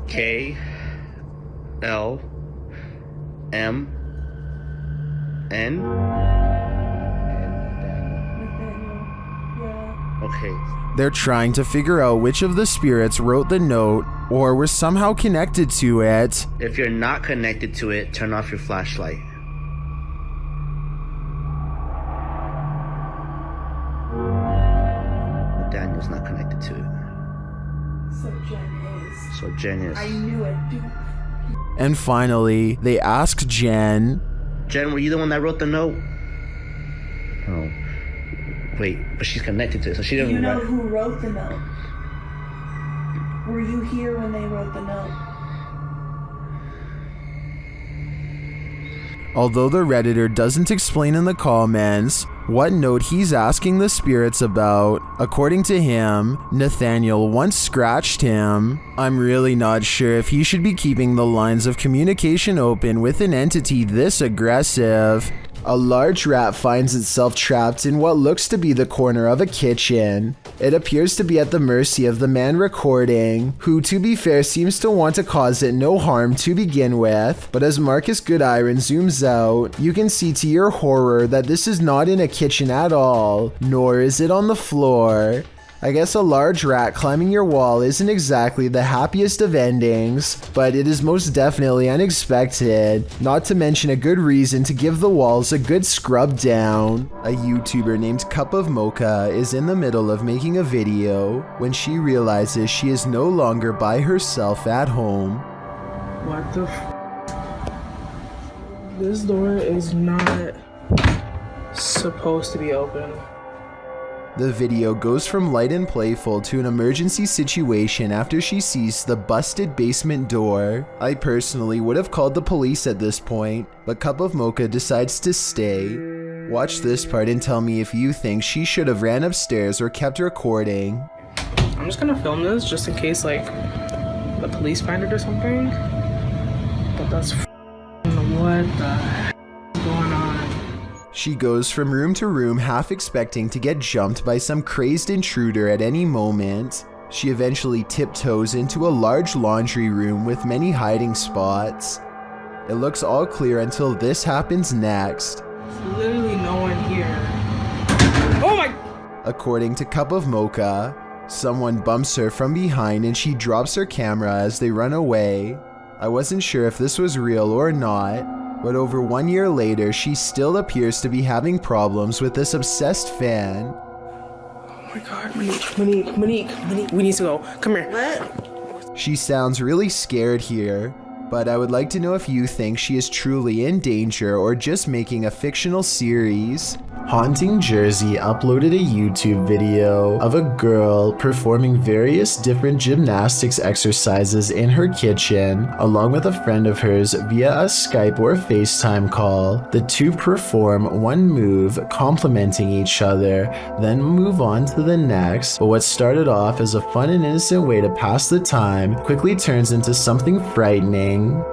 K, L, M, N. Okay. They're trying to figure out which of the spirits wrote the note or were somehow connected to it. If you're not connected to it, turn off your flashlight. Daniel's not connected to it. So Jen is. So Jen is. I knew it, dude. And finally, they ask Jen. Jen, were you the one that wrote the note? Oh. Wait, but she's connected to it, so she doesn't. You know who wrote the note? Were you here when they wrote the note? Although the Redditor doesn't explain in the comments what note he's asking the spirits about, according to him, Nathaniel once scratched him. I'm really not sure if he should be keeping the lines of communication open with an entity this aggressive. A large rat finds itself trapped in what looks to be the corner of a kitchen. It appears to be at the mercy of the man recording, who, to be fair, seems to want to cause it no harm to begin with. But as Marcus Goodiron zooms out, you can see to your horror that this is not in a kitchen at all, nor is it on the floor. I guess a large rat climbing your wall isn't exactly the happiest of endings, but it is most definitely unexpected, not to mention a good reason to give the walls a good scrub down. A YouTuber named Cup of Mocha is in the middle of making a video when she realizes she is no longer by herself at home. What the This door is not supposed to be open. The video goes from light and playful to an emergency situation after she sees the busted basement door. I personally would have called the police at this point, but Cup of Mocha decides to stay. Watch this part and tell me if you think she should have ran upstairs or kept recording. I'm just gonna film this just in case, like, the police find it or something. But that's what the heck is going on? She goes from room to room, half expecting to get jumped by some crazed intruder at any moment. She eventually tiptoes into a large laundry room with many hiding spots. It looks all clear until this happens next. There's literally no one here. Oh my! According to Cup of Mocha, someone bumps her from behind and she drops her camera as they run away. I wasn't sure if this was real or not, but over 1 year later, she still appears to be having problems with this obsessed fan. Oh my god, Monique, we need to go. Come here. What? She sounds really scared here, but I would like to know if you think she is truly in danger or just making a fictional series. Haunting Jersey uploaded a YouTube video of a girl performing various different gymnastics exercises in her kitchen, along with a friend of hers via a Skype or FaceTime call. The two perform one move, complementing each other, then move on to the next. But what started off as a fun and innocent way to pass the time quickly turns into something frightening.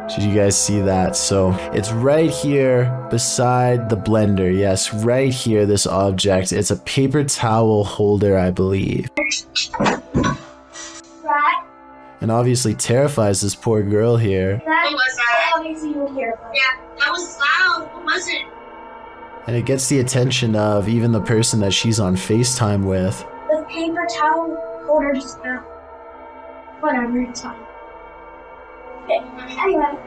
Did you guys see that? So it's right here beside the blender. Yes, right here, this object. It's a paper towel holder, I believe. And obviously terrifies this poor girl here. What was that? Obviously you were here. Yeah, that was loud. What was it? And it gets the attention of even the person that she's on FaceTime with. The paper towel holder just fell. Whatever, it's fine. Okay, anyway.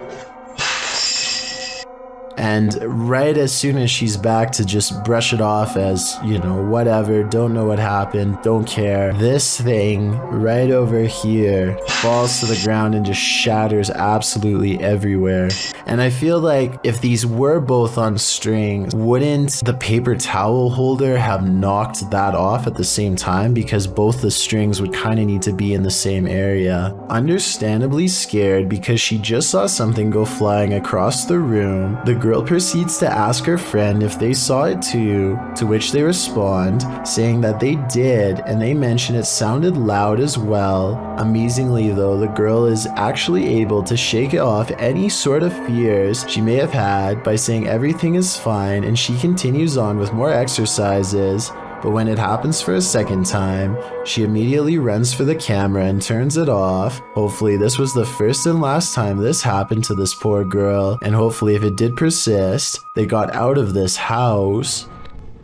And right as soon as she's back to just brush it off as, you know, whatever, don't know what happened, don't care, this thing right over here falls to the ground and just shatters absolutely everywhere. And I feel like if these were both on strings, wouldn't the paper towel holder have knocked that off at the same time? Because both the strings would kind of need to be in the same area. Understandably scared because she just saw something go flying across the room, the girl proceeds to ask her friend if they saw it too, to which they respond, saying that they did, and they mention it sounded loud as well. Amazingly though, the girl is actually able to shake off any sort of fears she may have had by saying everything is fine, and she continues on with more exercises. But when it happens for a second time, she immediately runs for the camera and turns it off. Hopefully this was the first and last time this happened to this poor girl, and hopefully if it did persist, they got out of this house.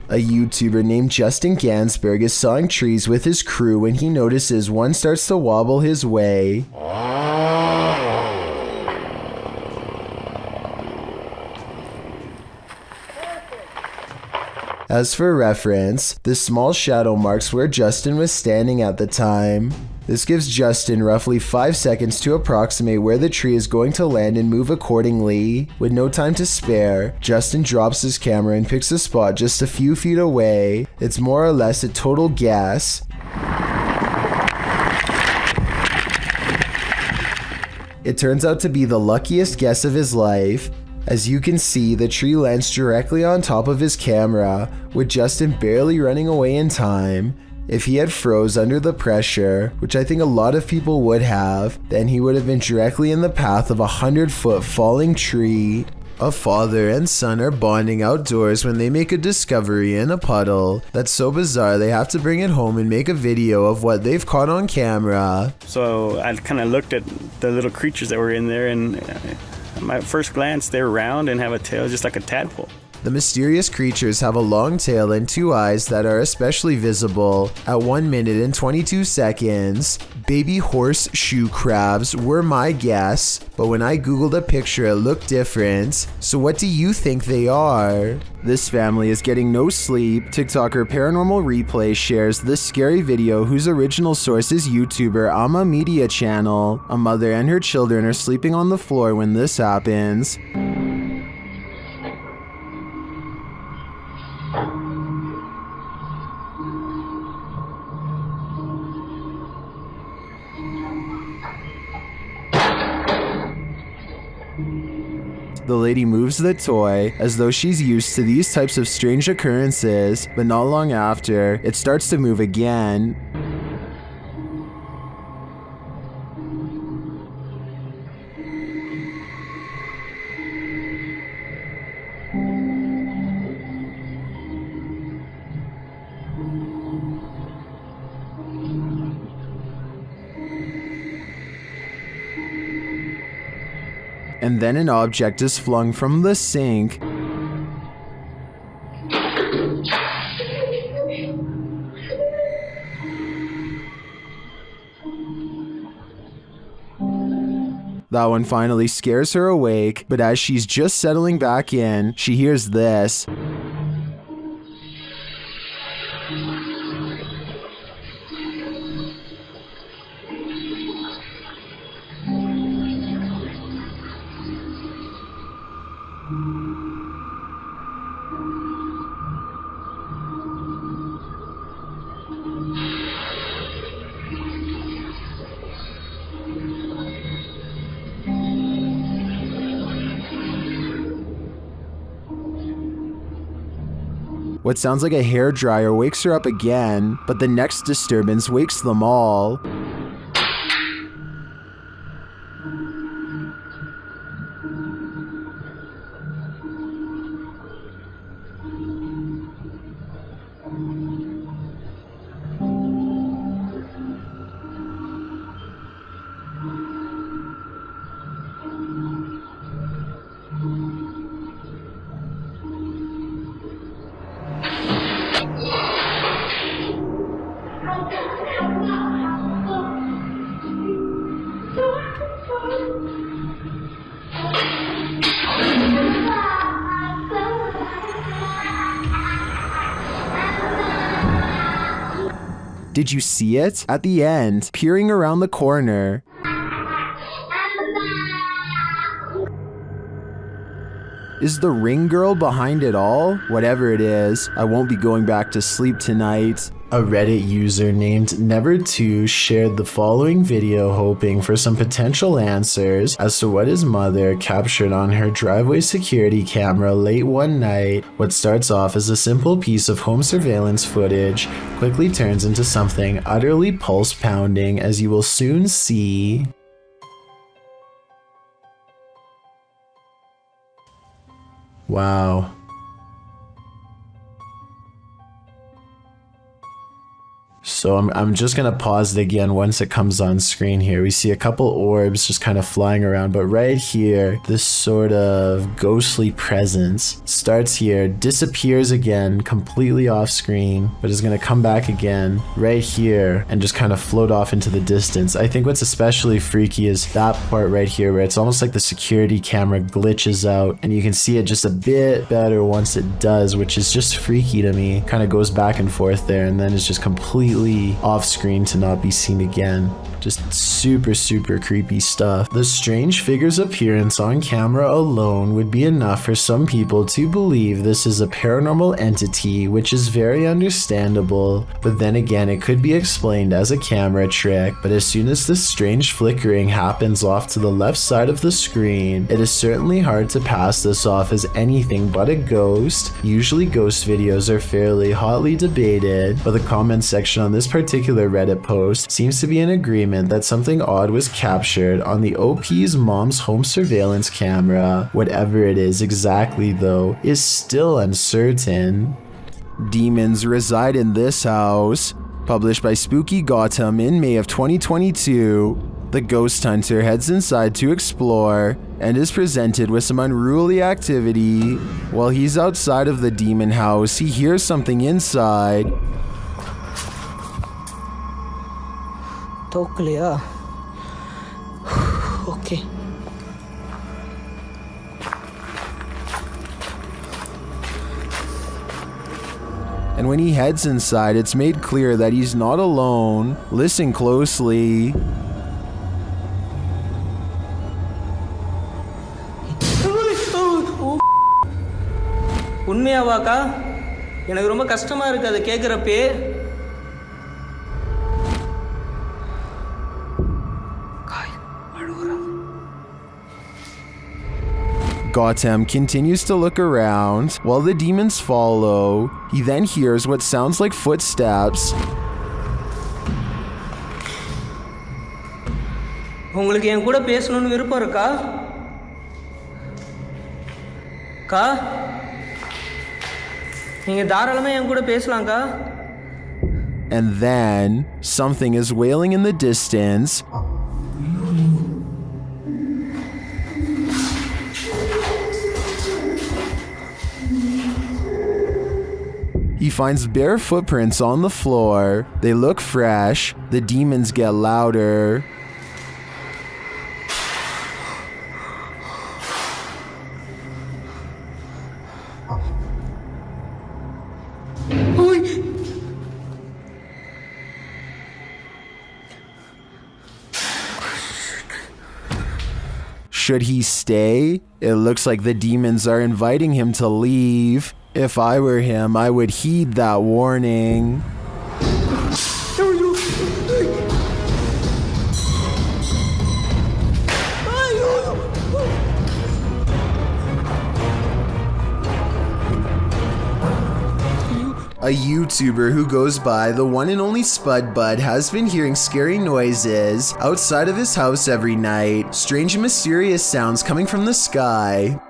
A YouTuber named Justin Gansberg is sawing trees with his crew when he notices one starts to wobble his way. As for reference, this small shadow marks where Justin was standing at the time. This gives Justin roughly 5 seconds to approximate where the tree is going to land and move accordingly. With no time to spare, Justin drops his camera and picks a spot just a few feet away. It's more or less a total guess. It turns out to be the luckiest guess of his life. As you can see, the tree lands directly on top of his camera, with Justin barely running away in time. If he had froze under the pressure, which I think a lot of people would have, then he would have been directly in the path of a 100-foot falling tree. A father and son are bonding outdoors when they make a discovery in a puddle that's so bizarre they have to bring it home and make a video of what they've caught on camera. So I kind of looked at the little creatures that were in there, and at my first glance they're round and have a tail just like a tadpole. The mysterious creatures have a long tail and 2 eyes that are especially visible at 1 minute and 22 seconds. Baby horseshoe crabs were my guess, but when I googled a picture it looked different. So what do you think they are? This family is getting no sleep. TikToker Paranormal Replay shares this scary video whose original source is YouTuber Ama Media Channel. A mother and her children are sleeping on the floor when this happens. The lady moves the toy as though she's used to these types of strange occurrences, but not long after, it starts to move again. And then an object is flung from the sink. That one finally scares her awake, but as she's just settling back in, she hears this. What sounds like a hairdryer wakes her up again, but the next disturbance wakes them all. Did you see it? At the end, peering around the corner. Is the ring girl behind it all? Whatever it is, I won't be going back to sleep tonight. A Reddit user named Never2 shared the following video hoping for some potential answers as to what his mother captured on her driveway security camera late one night. What starts off as a simple piece of home surveillance footage quickly turns into something utterly pulse-pounding, as you will soon see. Wow. So I'm just going to pause it again once it comes on screen here. We see a couple orbs just kind of flying around, but right here, this sort of ghostly presence starts here, disappears again, completely off screen, but is going to come back again right here and just kind of float off into the distance. I think what's especially freaky is that part right here where it's almost like the security camera glitches out and you can see it just a bit better once it does, which is just freaky to me. Kind of goes back and forth there and then it's just completely off screen to not be seen again. Just super creepy stuff. The strange figure's appearance on camera alone would be enough for some people to believe this is a paranormal entity, which is very understandable, but then again it could be explained as a camera trick. But as soon as this strange flickering happens off to the left side of the screen, it is certainly hard to pass this off as anything but a ghost. Usually ghost videos are fairly hotly debated, but the comment section on this particular Reddit post seems to be in agreement that something odd was captured on the OP's mom's home surveillance camera. Whatever it is exactly though is still uncertain. Demons reside in this house. Published by Spooky Gotham in May of 2022. The ghost hunter heads inside to explore and is presented with some unruly activity. While he's outside of the demon house, he hears something inside. तो clear. Okay. And when he heads inside, it's made clear that he's not alone. Listen closely. உண்மையாவாக்கா எனக்கு ரொம்ப கஷ்டமா இருக்கு அதை கேக்குறப்பே Gotham continues to look around while the demons follow. He then hears what sounds like footsteps. உங்களுக்கு என் கூட பேசணும்னு விருப்பம் இருக்கா? கா? நீங்க தாராளமா என் கூட பேசலாம்க்கா. And then something is wailing in the distance. He finds bare footprints on the floor. They look fresh. The demons get louder. Should he stay? It looks like the demons are inviting him to leave. If I were him, I would heed that warning. A YouTuber who goes by the one and only Spud Bud has been hearing scary noises outside of his house every night. Strange and mysterious sounds coming from the sky.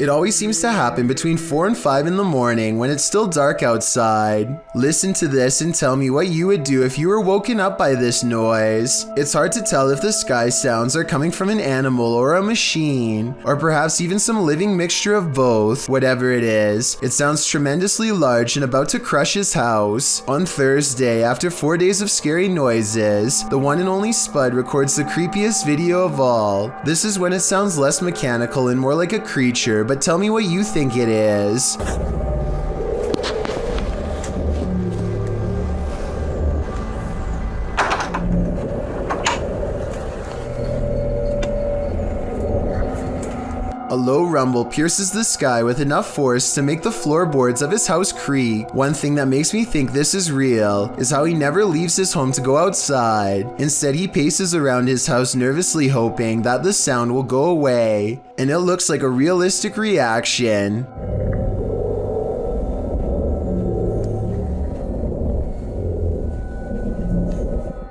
It always seems to happen between 4 and 5 in the morning when it's still dark outside. Listen to this and tell me what you would do if you were woken up by this noise. It's hard to tell if the sky sounds are coming from an animal or a machine, or perhaps even some living mixture of both. Whatever it is, it sounds tremendously large and about to crush his house. On Thursday, after 4 days of scary noises, the one and only Spud records the creepiest video of all. This is when it sounds less mechanical and more like a creature, but tell me what you think it is. A low rumble pierces the sky with enough force to make the floorboards of his house creak. One thing that makes me think this is real is how he never leaves his home to go outside. Instead, he paces around his house nervously hoping that the sound will go away. And it looks like a realistic reaction.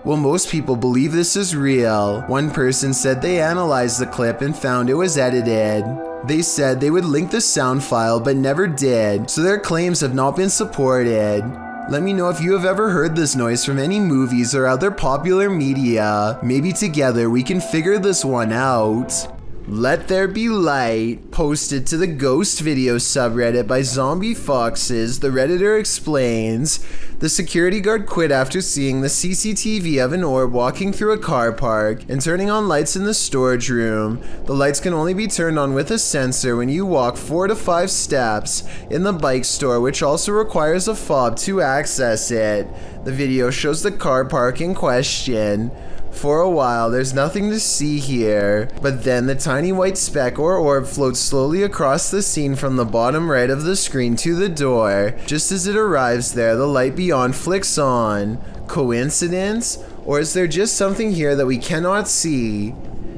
Well, most people believe this is real. One person said they analyzed the clip and found it was edited. They said they would link the sound file but never did, so their claims have not been supported. Let me know if you have ever heard this noise from any movies or other popular media. Maybe together we can figure this one out. Let There Be Light, posted to the Ghost Video subreddit by Zombie Foxes, the Redditor explains, the security guard quit after seeing the CCTV of an orb walking through a car park and turning on lights in the storage room. The lights can only be turned on with a sensor when you walk 4 to 5 steps in the bike store, which also requires a fob to access it. The video shows the car park in question. For a while, there's nothing to see here, but then the tiny white speck or orb floats slowly across the scene from the bottom right of the screen to the door. Just as it arrives there, the light beyond flicks on. Coincidence? Or is there just something here that we cannot see?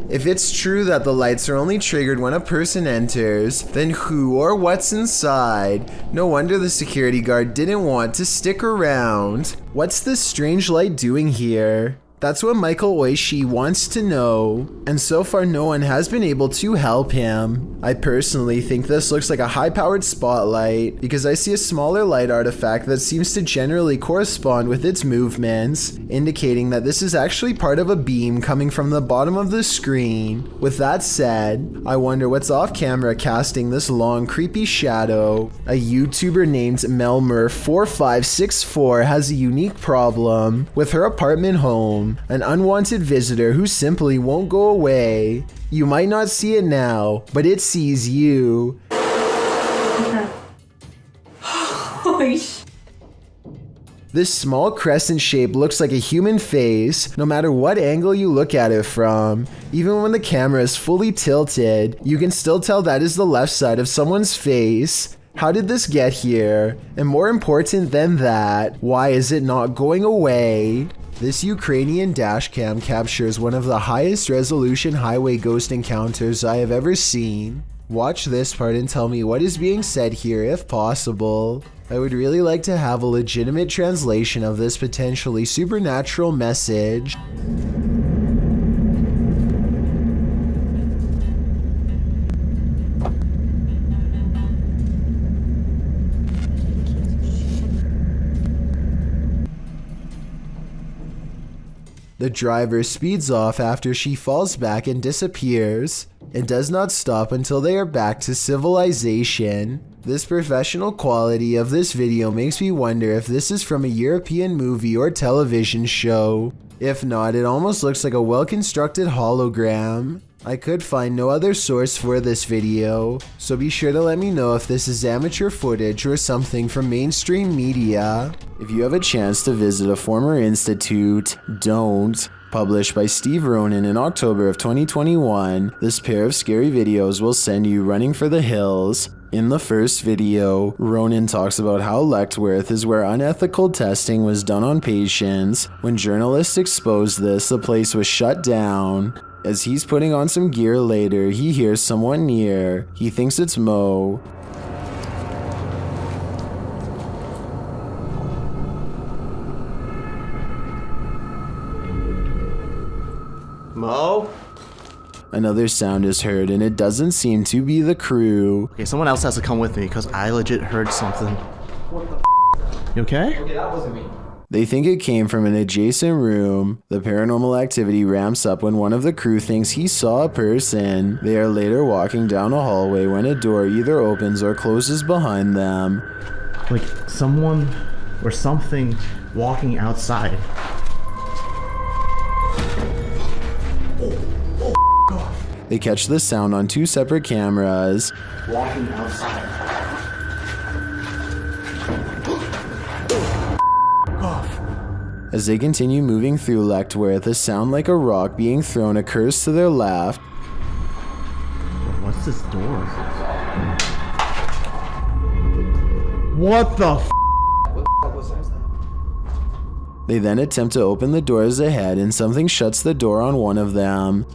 If it's true that the lights are only triggered when a person enters, then who or what's inside? No wonder the security guard didn't want to stick around. What's this strange light doing here? That's what Michael Oishi wants to know, and so far no one has been able to help him. I personally think this looks like a high-powered spotlight because I see a smaller light artifact that seems to generally correspond with its movements, indicating that this is actually part of a beam coming from the bottom of the screen. With that said, I wonder what's off camera casting this long creepy shadow. A YouTuber named Melmer4564 has a unique problem with her apartment home. An unwanted visitor who simply won't go away. You might not see it now, but it sees you. Holy sh! This small crescent shape looks like a human face, no matter what angle you look at it from. Even when the camera is fully tilted, you can still tell that is the left side of someone's face. How did this get here? And more important than that, why is it not going away? This Ukrainian dashcam captures one of the highest resolution highway ghost encounters I have ever seen. Watch this part and tell me what is being said here if possible. I would really like to have a legitimate translation of this potentially supernatural message. The driver speeds off after she falls back and disappears, and does not stop until they are back to civilization. This professional quality of this video makes me wonder if this is from a European movie or television show. If not, it almost looks like a well-constructed hologram. I could find no other source for this video, so be sure to let me know if this is amateur footage or something from mainstream media. If you have a chance to visit a former institute, don't. Published by Steve Ronan in October of 2021, this pair of scary videos will send you running for the hills. In the first video, Ronan talks about how Letchworth is where unethical testing was done on patients. When journalists exposed this, the place was shut down. As he's putting on some gear later, he hears someone near. He thinks it's Mo. Mo? Another sound is heard and it doesn't seem to be the crew. Okay, someone else has to come with me because I legit heard something. What the You okay? Okay, that wasn't me. They think it came from an adjacent room. The paranormal activity ramps up when one of the crew thinks he saw a person. They are later walking down a hallway when a door either opens or closes behind them. Like someone or something walking outside. They catch the sound on two separate cameras. Walking outside. As they continue moving through Letchworth, a sound like a rock being thrown occurs to their left. What's this door? What the f? What was that? They then attempt to open the doors ahead and something shuts the door on one of them.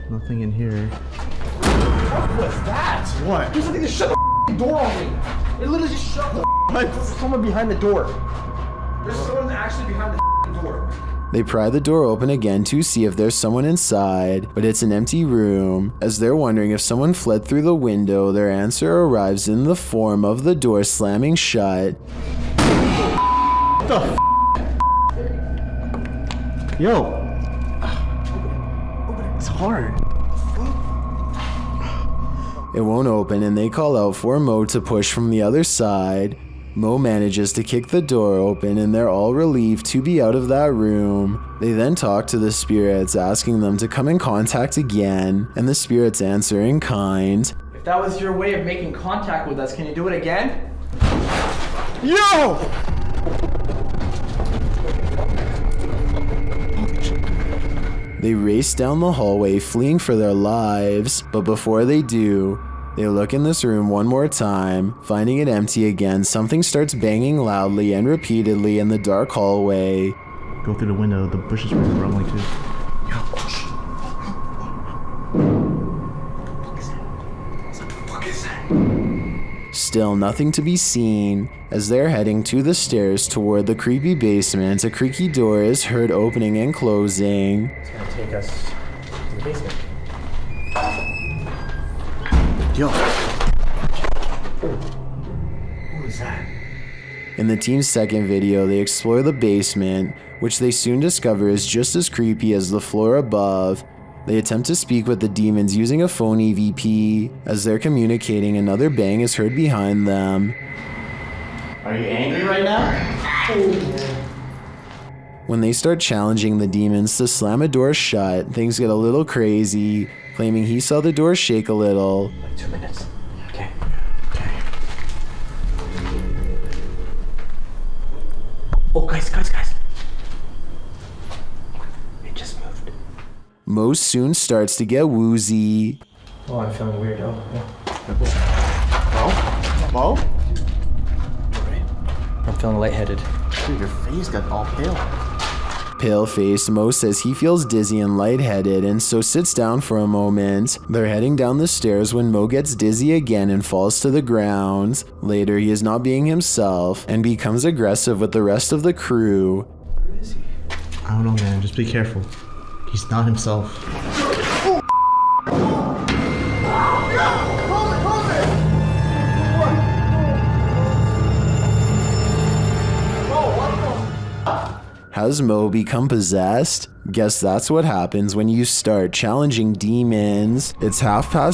Nothing in here. What was that? What? There's something that shut the door on me. It literally just shut the There's someone behind the door. There's someone actually behind the door. They pry the door open again to see if there's someone inside, but it's an empty room. As they're wondering if someone fled through the window, their answer arrives in the form of the door slamming shut. What the f? Yo. It's hard. It won't open and they call out for Mo to push from the other side. Mo manages to kick the door open and they're all relieved to be out of that room. They then talk to the spirits, asking them to come in contact again, and the spirits answer in kind. If that was your way of making contact with us, can you do it again? Yo! They race down the hallway, fleeing for their lives, but before they do, they look in this room one more time. Finding it empty again, something starts banging loudly and repeatedly in the dark hallway. Go through the window, the bushes were rumbling too. Still nothing to be seen. As they're heading to the stairs toward the creepy basement, a creaky door is heard opening and closing. It's gonna take us to the basement. Yo. Who is that? In the team's second video, they explore the basement, which they soon discover is just as creepy as the floor above. They attempt to speak with the demons using a phone EVP. As they're communicating, another bang is heard behind them. Are you angry right now? When they start challenging the demons to slam a door shut, things get a little crazy, claiming he saw the door shake a little. Like 2 minutes. Okay. Oh, guys. It just moved. Mo soon starts to get woozy. Oh, I'm feeling weird. Oh, Mo? I'm feeling lightheaded. Dude, your face got all pale. Pale-faced, Mo says he feels dizzy and lightheaded and so sits down for a moment. They're heading down the stairs when Mo gets dizzy again and falls to the ground. Later, he is not being himself and becomes aggressive with the rest of the crew. Where is he? I don't know, man. Just be careful. He's not himself. Has Mo become possessed? Guess that's what happens when you start challenging demons. It's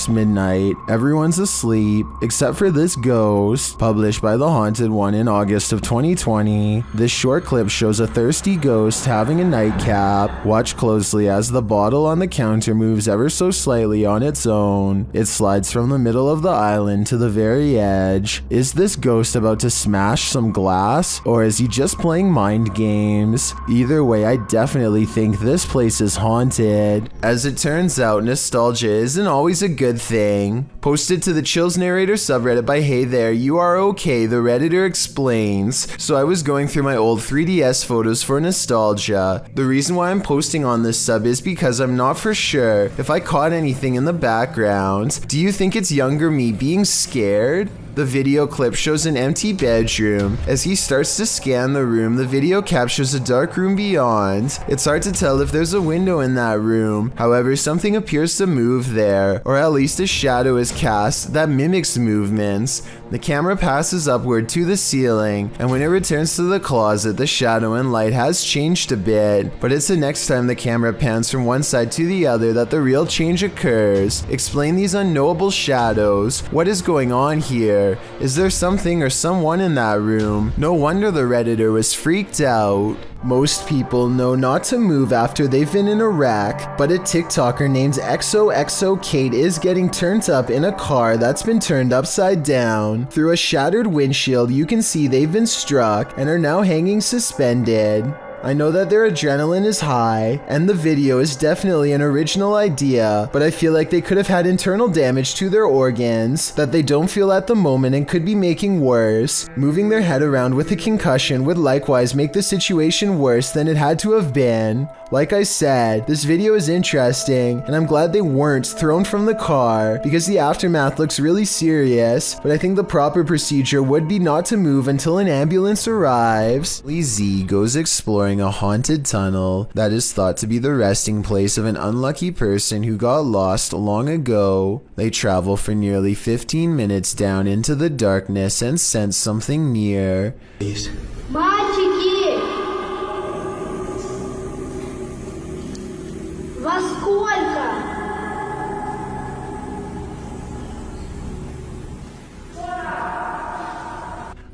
midnight, everyone's asleep, except for this ghost, published by The Haunted One in August of 2020. This short clip shows a thirsty ghost having a nightcap. Watch closely as the bottle on the counter moves ever so slightly on its own. It slides from the middle of the island to the very edge. Is this ghost about to smash some glass, or is he just playing mind games? Either way, I definitely think this place is haunted. As it turns out, nostalgia isn't always a good thing. Posted to the Chills Narrator subreddit by Hey There, You Are Okay, the Redditor explains. So I was going through my old 3DS photos for nostalgia. The reason why I'm posting on this sub is because I'm not for sure if I caught anything in the background. Do you think it's younger me being scared? The video clip shows an empty bedroom. As he starts to scan the room, the video captures a dark room beyond. It's hard to tell if there's a window in that room. However, something appears to move there, or at least a shadow is cast that mimics movements. The camera passes upward to the ceiling, and when it returns to the closet, the shadow and light has changed a bit. But it's the next time the camera pans from one side to the other that the real change occurs. Explain these unknowable shadows. What is going on here? Is there something or someone in that room? No wonder the Redditor was freaked out. Most people know not to move after they've been in a wreck, but a TikToker named XOXOKate is getting turned up in a car that's been turned upside down. Through a shattered windshield, you can see they've been struck and are now hanging suspended. I know that their adrenaline is high, and the video is definitely an original idea, but I feel like they could have had internal damage to their organs that they don't feel at the moment and could be making worse. Moving their head around with a concussion would likewise make the situation worse than it had to have been. Like I said, this video is interesting, and I'm glad they weren't thrown from the car because the aftermath looks really serious, but I think the proper procedure would be not to move until an ambulance arrives. Z goes exploring a haunted tunnel that is thought to be the resting place of an unlucky person who got lost long ago. They travel for nearly 15 minutes down into the darkness and sense something near. Мальчики! Во сколько?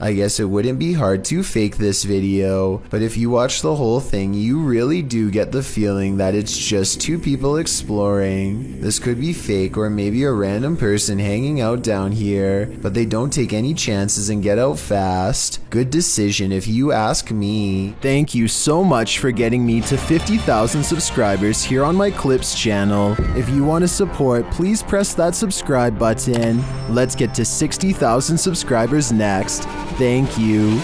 I guess it wouldn't be hard to fake this video, but if you watch the whole thing, you really do get the feeling that it's just two people exploring. This could be fake or maybe a random person hanging out down here, but they don't take any chances and get out fast. Good decision if you ask me. Thank you so much for getting me to 50,000 subscribers here on my Clips channel. If you want to support, please press that subscribe button. Let's get to 60,000 subscribers next. Thank you.